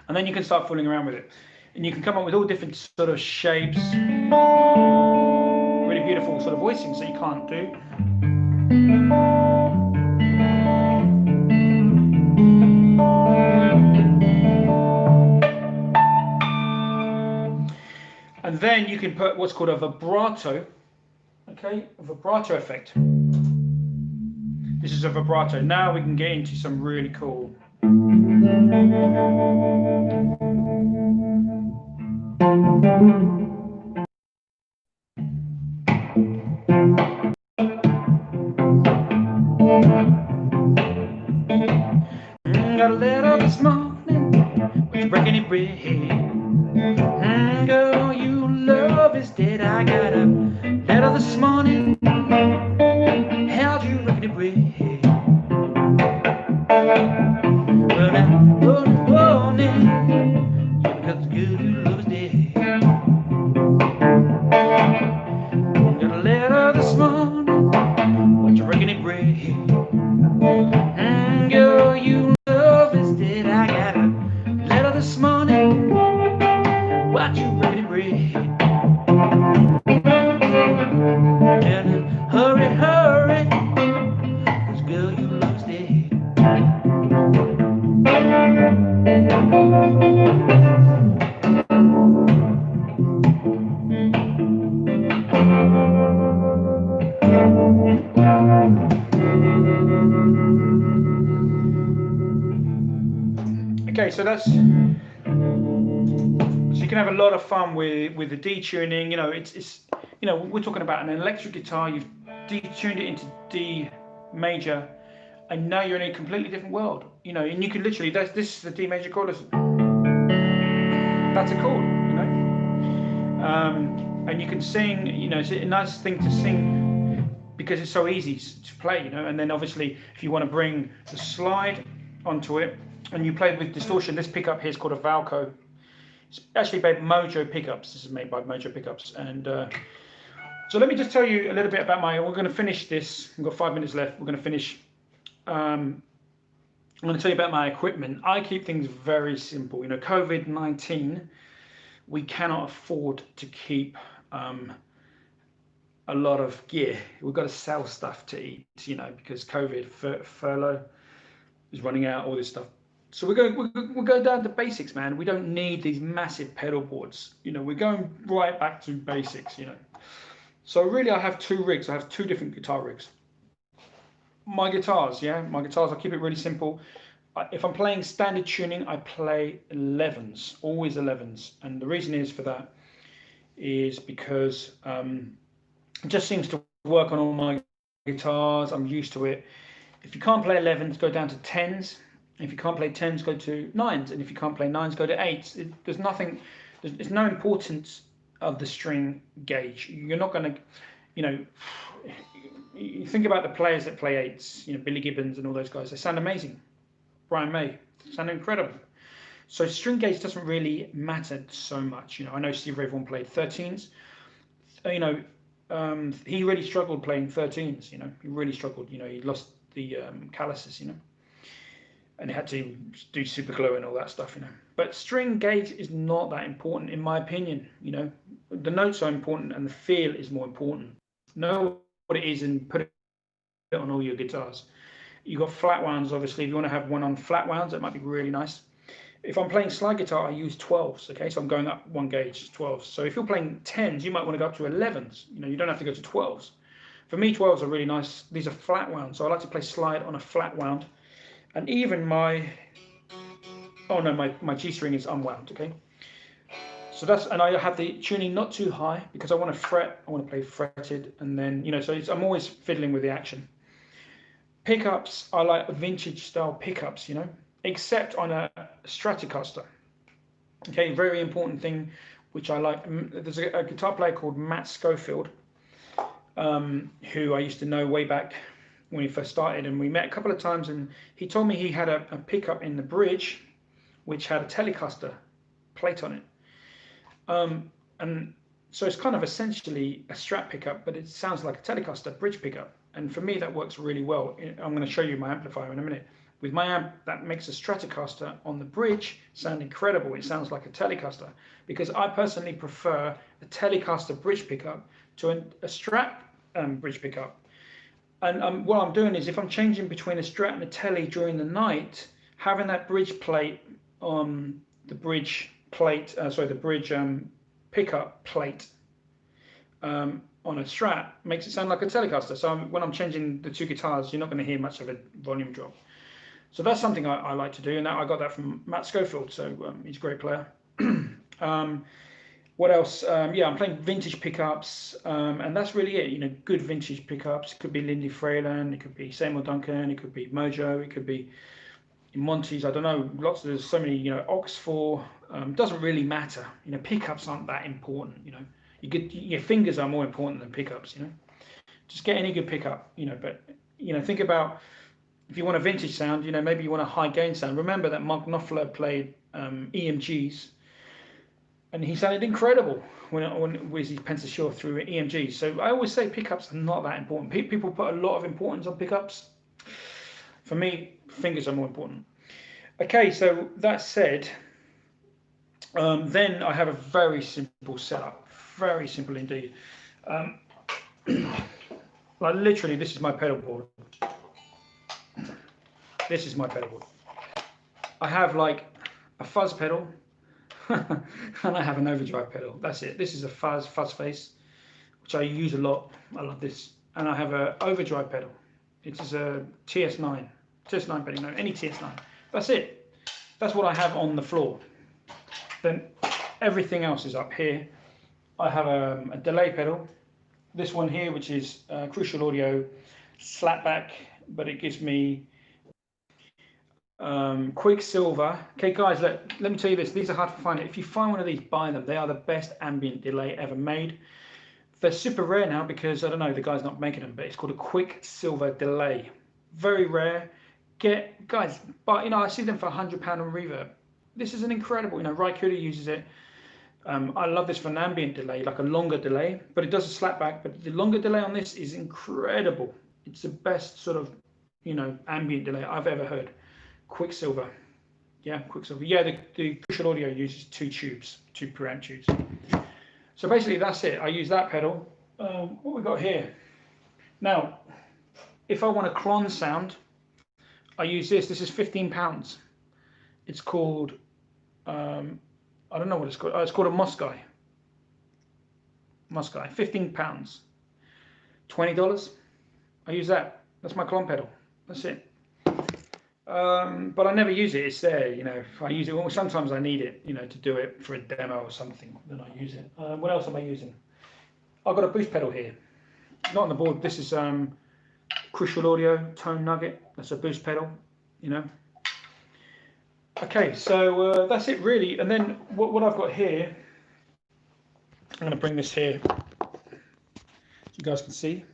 you can start fooling around with it. And you can come up with all different sort of shapes, really beautiful sort of voicings that you can't do. And then you can put what's called a vibrato, okay, a vibrato effect. This is a vibrato. Now we can get into some really cool. Got a letter this morning, but you're breaking it bread. Girl, you love is dead. I got a letter this morning, how'd you breaking it bread? Well, now, oh, now, you got the girl you love is dead. Got a letter this morning, but you're breaking it bread. Girl, you love is dead. I got a letter this morning. What you ready, bread? And hurry, hurry, 'cause girl, you love is dead. Okay, so that's, so you can have a lot of fun with the detuning. You know, it's you know, we're talking about an electric guitar. You've detuned it into D major, and now you're in a completely different world. You know, and you can literally, this is the D major chord. That's a chord. You know, and you can sing. You know, it's a nice thing to sing because it's so easy to play. You know, and then obviously if you want to bring the slide onto it, and you play with distortion, this pickup here is called a Valco. It's actually made Mojo pickups. This is made by Mojo pickups. And so let me just tell you a little bit about we're going to finish this. We've got 5 minutes left. We're going to finish. I'm going to tell you about my equipment. I keep things very simple. You know, COVID-19, we cannot afford to keep a lot of gear. We've got to sell stuff to eat, you know, because COVID, furlough is running out, all this stuff. So we're going down to basics, man. We don't need these massive pedal boards. You know, we're going right back to basics, you know. So really I have 2 rigs. I have 2 different guitar rigs. My guitars, I keep it really simple. If I'm playing standard tuning, I play 11s, always 11s. And the reason is for that is because it just seems to work on all my guitars. I'm used to it. If you can't play 11s, go down to 10s. If you can't play 10s, go to 9s, and if you can't play 9s, go to 8s. There's no importance of the string gauge. You're not going to, you know, you think about the players that play 8s, you know, Billy Gibbons and all those guys. They sound amazing. Brian May, sound incredible. So string gauge doesn't really matter so much. You know, I know Steve Ray Vaughan played 13s. You know, he really struggled playing 13s. You know, he really struggled. You know, he lost the calluses. You know. And had to do super glue and all that stuff, you know. But string gauge is not that important, in my opinion. You know, the notes are important, and the feel is more important. Know what it is and put it on all your guitars. You've got flat wounds, obviously. If you want to have one on flat wounds, that might be really nice. If I'm playing slide guitar, I use 12s. Okay, so I'm going up 1 gauge, 12s. So if you're playing 10s, you might want to go up to 11s. You know, you don't have to go to 12s. For me, 12s are really nice. These are flat wounds, so I like to play slide on a flat wound. And even my G string is unwound, okay? So that's, and I have the tuning not too high because I want to fret, I want to play fretted, and then, you know, so I'm always fiddling with the action. Pickups, I like vintage style pickups, you know, except on a Stratocaster. Okay, very important thing, which I like. There's a guitar player called Matt Schofield, who I used to know way back when he first started, and we met a couple of times, and he told me he had a pickup in the bridge which had a Telecaster plate on it, and So it's kind of essentially a Strat pickup, but it sounds like a Telecaster bridge pickup. And for me, that works really well. I'm going to show you my amplifier in a minute. With my amp, that makes a Stratocaster on the bridge sound incredible. It sounds like a Telecaster, because I personally prefer a Telecaster bridge pickup to a Strat bridge pickup. And what I'm doing is, if I'm changing between a Strat and a Tele during the night, having that bridge plate on the bridge plate, the bridge pickup plate on a Strat makes it sound like a Telecaster. So when I'm changing the two guitars, you're not going to hear much of a volume drop. So that's something I like to do, and I got that from Matt Schofield, so he's a great player. What else? Yeah, I'm playing vintage pickups, and that's really it. You know, good vintage pickups. It could be Lindy Freyland, it could be Seymour Duncan, it could be Mojo, it could be Monty's. I don't know. There's so many. You know, Oxford. Doesn't really matter. You know, pickups aren't that important. You know, your fingers are more important than pickups. You know, just get any good pickup. You know, but you know, think about, if you want a vintage sound, you know, maybe you want a high gain sound. Remember that Mark Knopfler played EMGs, and he sounded incredible with his Pentasure through EMGs. So I always say pickups are not that important. People put a lot of importance on pickups. For me, fingers are more important. Okay, so that said, then I have a very simple setup, very simple indeed. Like literally, this is my pedal board. This is my pedal board. I have like a fuzz pedal, and I have an overdrive pedal. That's it. This is a fuzz face, which I use a lot. I love this. And I have an overdrive pedal. It is a TS9 pedal, no, any TS9. That's it. That's what I have on the floor. Then everything else is up here. I have a delay pedal. This one here, which is Crucial Audio slapback, but it gives me Quicksilver. Okay, guys, let me tell you this. These are hard to find. If you find one of these, buy them. They are the best ambient delay ever made. They're super rare now because, I don't know, the guy's not making them, but it's called a Quicksilver delay. Very rare. Guys, but you know, I see them for £100 on Reverb. This is an incredible, you know, Ry Cooder uses it. I love this for an ambient delay, like a longer delay, but it does a slapback. But the longer delay on this is incredible. It's the best sort of, you know, ambient delay I've ever heard. Quicksilver. Yeah, Quicksilver. Yeah, the Crucial Audio uses two preamp tubes. So basically that's it. I use that pedal. What we got here? Now, if I want a clon sound, I use this. This is £15. It's called, I don't know what it's called. Oh, it's called a Moskai. £15. $20. I use that. That's my clon pedal. That's it. But I never use it. It's there, you know. If I use it, well, sometimes I need it, you know, to do it for a demo or something. Then I use it. What else am I using? I've got a boost pedal here. Not on the board. This is Crucial Audio Tone Nugget. That's a boost pedal, you know. Okay, so that's it really. And then what I've got here, I'm going to bring this here so you guys can see.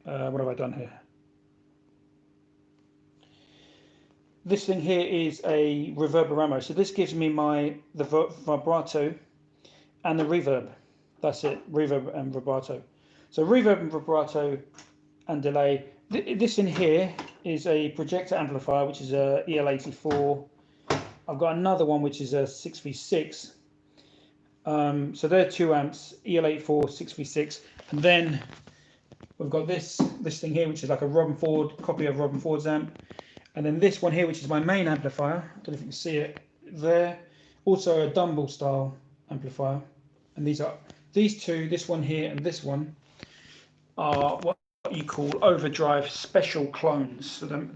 What have I done here? This thing here is a Reverberamo. So this gives me the vibrato and the reverb. That's it, reverb and vibrato. So reverb and vibrato and delay. This in here is a projector amplifier, which is a EL84. I've got another one which is a 6v6. So they're 2 amps, EL84, 6v6, and then we've got this thing here, which is like a Robin Ford copy of Robin Ford's amp, and then this one here, which is my main amplifier. I don't know if you can see it there. Also a Dumble style amplifier, and these two, this one here and this one, are what you call overdrive special clones. So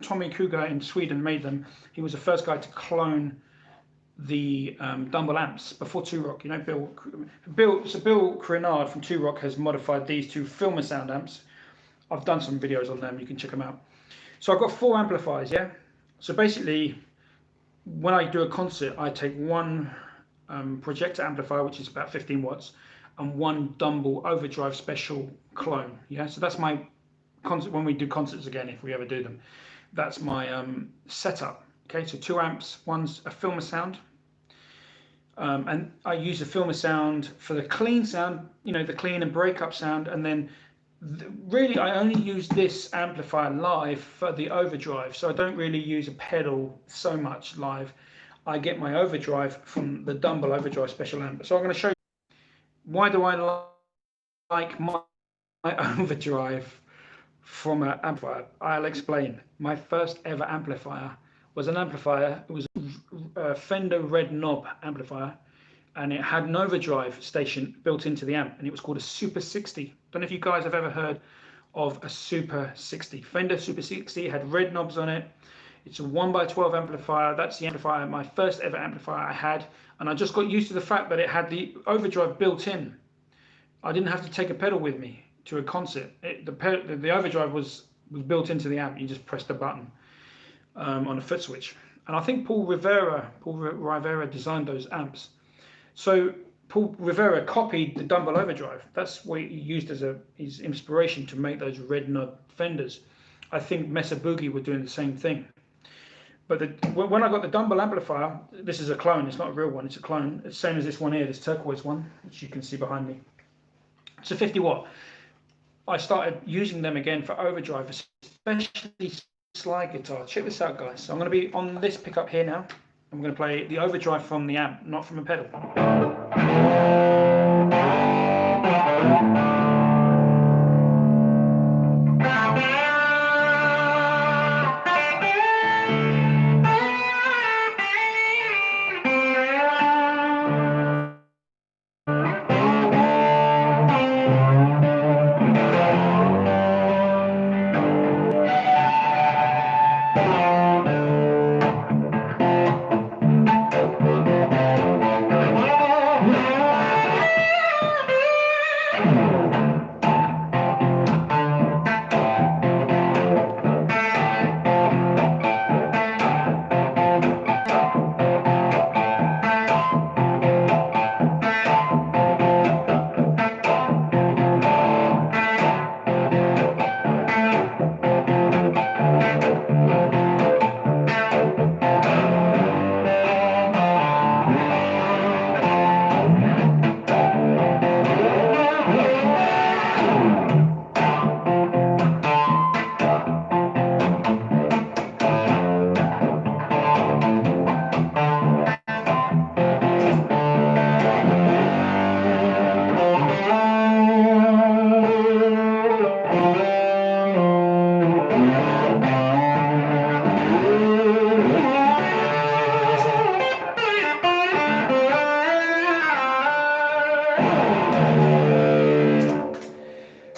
Tommy Cougar in Sweden made them. He was the first guy to clone the Dumble amps before Two Rock. You know, Bill Crenard from Two Rock has modified these two Filmer sound amps. I've done some videos on them. You can check them out. So I've got 4 amplifiers. Yeah. So basically, when I do a concert, I take one projector amplifier, which is about 15 watts, and one Dumble overdrive special clone. Yeah, so that's my concert. When we do concerts again, if we ever do them, that's my setup. Okay, so 2 amps. One's a Filmer sound, And I use the filmer sound for the clean sound, the clean and breakup sound, and then really I only use this amplifier live for the overdrive, so I don't really use a pedal so much live. I get my overdrive from the Dumble Overdrive Special Amp. So I'm going to show you why do I like my overdrive from an amplifier. I'll explain. My first ever amplifier was an amplifier. It was a Fender Red Knob amplifier, and it had an overdrive station built into the amp, and it was called a Super 60. Don't know if you guys have ever heard of a Super 60. Fender Super 60 had red knobs on it. It's a 1x12 amplifier. That's the amplifier, my first ever amplifier I had, and I just got used to the fact that it had the overdrive built in. I didn't have to take a pedal with me to a concert. The overdrive was built into the amp. You just pressed the button on a foot switch. And I think Paul Rivera designed those amps. So Paul Rivera copied the Dumble Overdrive. That's what he used as his inspiration to make those red knob Fenders. I think Mesa Boogie were doing the same thing. But when I got the Dumble amplifier, this is a clone. It's not a real one. It's a clone. It's the same as this one here, this turquoise one, which you can see behind me. It's a 50 watt. I started using them again for overdrive, especially slide guitar. Check this out, guys. So I'm going to be on this pickup here now. I'm going to play the overdrive from the amp, not from a pedal.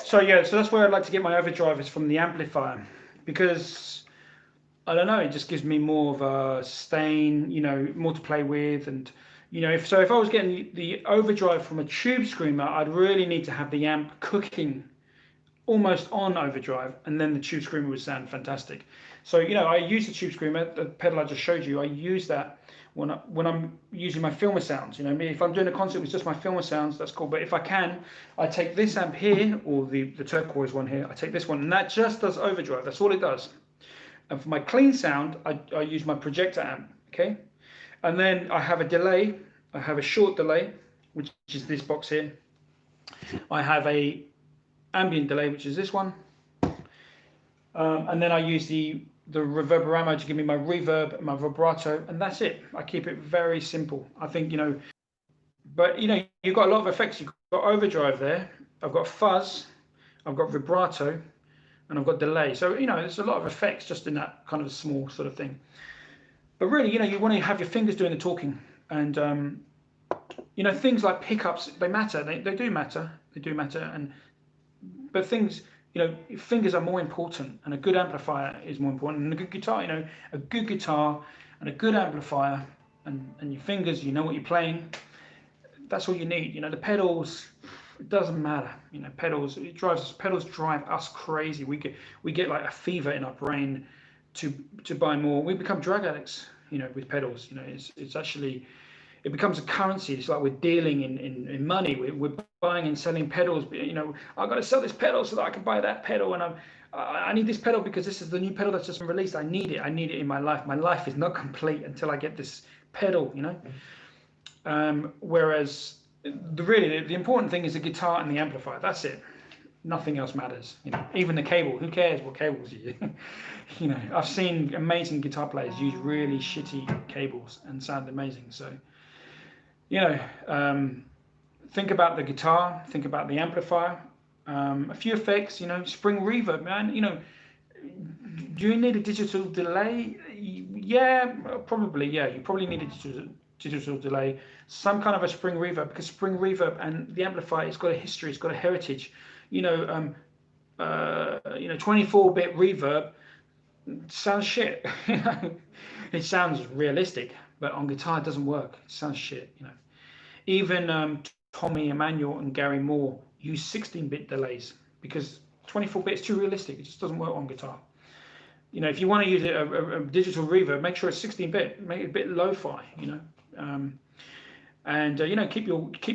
So yeah, so that's where I'd like to get my overdrive, is from the amplifier, because I don't know, it just gives me more of a sustain, more to play with. And if I was getting the overdrive from a tube screamer, I'd really need to have the amp cooking almost on overdrive, and then the tube screamer would sound fantastic. So I use the tube screamer, the pedal I just showed you. I use that when I'm using my filmer sounds. If I'm doing a concert with just my filmer sounds, that's cool. But if I can, I take this amp here, or the turquoise one here. I take this one, and that just does overdrive. That's all it does. And for my clean sound, I use my projector amp. Okay, and then I have a delay. I have a short delay, which is this box here. I have a ambient delay, which is this one, and then I use the reverberamo to give me my reverb, my vibrato, and that's it. I keep it very simple. I think but you've got a lot of effects. You've got overdrive there. I've got fuzz, I've got vibrato, and I've got delay. So there's a lot of effects just in that kind of a small sort of thing. But really, you want to have your fingers doing the talking, and things like pickups, they matter. They do matter. They do matter, but things. Fingers are more important, and a good amplifier is more important. And a good guitar, a good guitar and a good amplifier, and your fingers, what you're playing. That's all you need. The pedals, it doesn't matter. Pedals drive us crazy. We get like a fever in our brain to buy more. We become drug addicts. With pedals. It's actually. It becomes a currency. It's like we're dealing in money. We're buying and selling pedals. I've got to sell this pedal so that I can buy that pedal, and I need this pedal because this is the new pedal that's just been released. I need it. I need it in my life. My life is not complete until I get this pedal. Whereas the important thing is the guitar and the amplifier. That's it. Nothing else matters. Even the cable. Who cares what cables you use? I've seen amazing guitar players use really shitty cables and sound amazing. So, think about the guitar, think about the amplifier, a few effects, spring reverb, man. Do you need a digital delay? Yeah, probably. Yeah, you probably need a digital delay, some kind of a spring reverb, because spring reverb and the amplifier, it's got a history, it's got a heritage. 24-bit reverb sounds shit. It sounds realistic, but on guitar it doesn't work. It sounds shit. Even Tommy Emmanuel and Gary Moore use 16-bit delays because 24-bit is too realistic. It just doesn't work on guitar. If you want to use a digital reverb, make sure it's 16-bit. Make it a bit lo-fi. Keep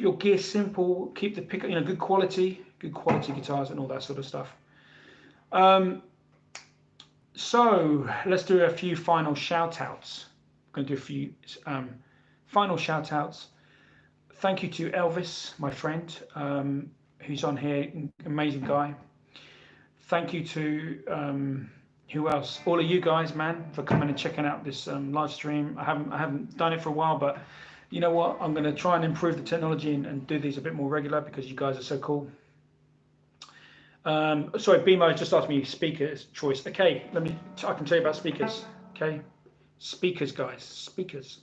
your gear simple. Keep the pickup, good quality guitars and all that sort of stuff. So let's do a few final shout-outs. I'm going to do a few final shout-outs. Thank you to Elvis, my friend, who's on here, amazing guy. Thank you to who else? All of you guys, man, for coming and checking out this live stream. I haven't done it for a while, but you know what? I'm going to try and improve the technology and do these a bit more regular because you guys are so cool. Sorry, BMO just asked me speakers choice. Okay, I can tell you about speakers. Okay, speakers, guys, speakers,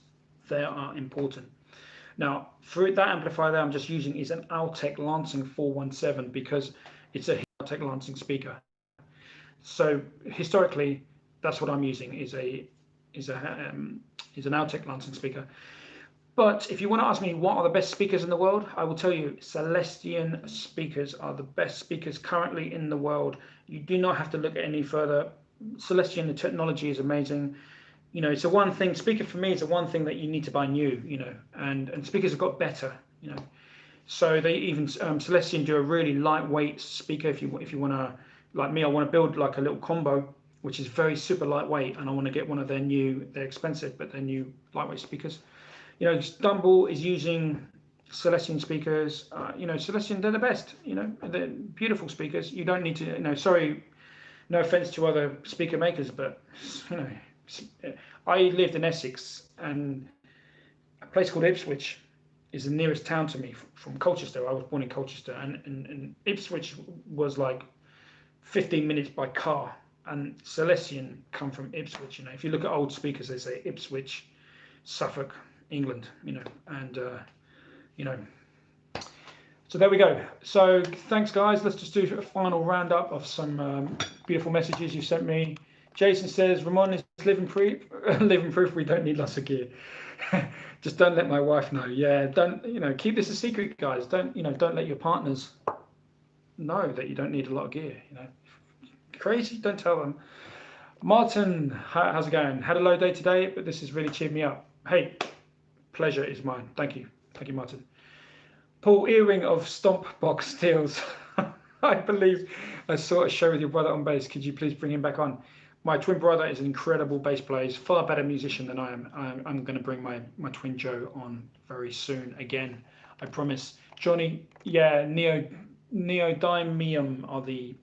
they are important. Now, for that amplifier there, I'm just using is an Altec Lansing 417 because it's a Altec Lansing speaker. So historically, that's what I'm using is an Altec Lansing speaker. But if you want to ask me what are the best speakers in the world, I will tell you Celestion speakers are the best speakers currently in the world. You do not have to look any further. Celestion, the technology is amazing. It's a one thing. Speaker for me is a one thing that you need to buy new. And speakers have got better. So they even Celestion do a really lightweight speaker. If you want to, like me, I want to build like a little combo, which is very super lightweight, and I want to get one of their new. They're expensive, but they're new lightweight speakers. Dumble is using Celestion speakers. Celestion, they're the best. They're beautiful speakers. You don't need to. Sorry, no offense to other speaker makers, but I lived in Essex, and a place called Ipswich is the nearest town to me from Colchester. I was born in Colchester, and Ipswich was like 15 minutes by car. And Celestion come from Ipswich. If you look at old speakers, they say Ipswich, Suffolk, England, so there we go. So thanks, guys. Let's just do a final roundup of some beautiful messages you sent me. Jason says Ramon is living proof. We don't need lots of gear. Just don't let my wife know. Yeah, don't keep this a secret, guys. Don't let your partners know that you don't need a lot of gear. Crazy. Don't tell them. Martin, how's it going? Had a low day today, but this has really cheered me up. Hey. Pleasure is mine. Thank you, Martin. Paul Earring of Stomp Box Steels. I believe I saw a show with your brother on bass. Could you please bring him back on? My twin brother is an incredible bass player. He's far better musician than I am. I'm going to bring my twin Joe on very soon again. I promise. Johnny, yeah, neodymium are the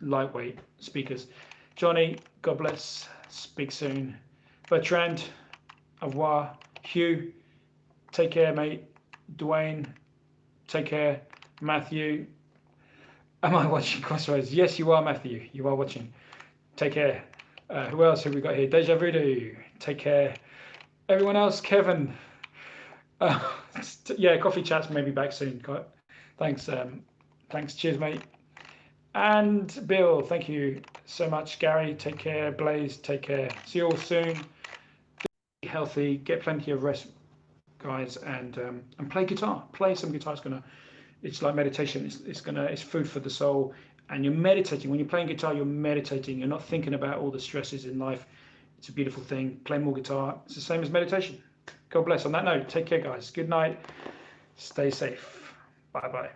lightweight speakers. Johnny, God bless. Speak soon. Bertrand, au revoir. Hugh, take care, mate. Dwayne, take care. Matthew, am I watching Crossroads? Yes, you are, Matthew. You are watching. Take care. Who else have we got here? Deja Voodoo, take care. Everyone else, Kevin. Yeah, coffee chats maybe back soon. Thanks. Thanks. Cheers, mate. And Bill, thank you so much. Gary, take care. Blaze, take care. See you all soon. Be healthy. Get plenty of rest, guys, and play guitar. Play some guitar. It's like meditation. It's food for the soul. And you're meditating. When you're playing guitar, you're meditating. You're not thinking about all the stresses in life. It's a beautiful thing. Play more guitar. It's the same as meditation. God bless. On that note, take care, guys. Good night. Stay safe. Bye-bye.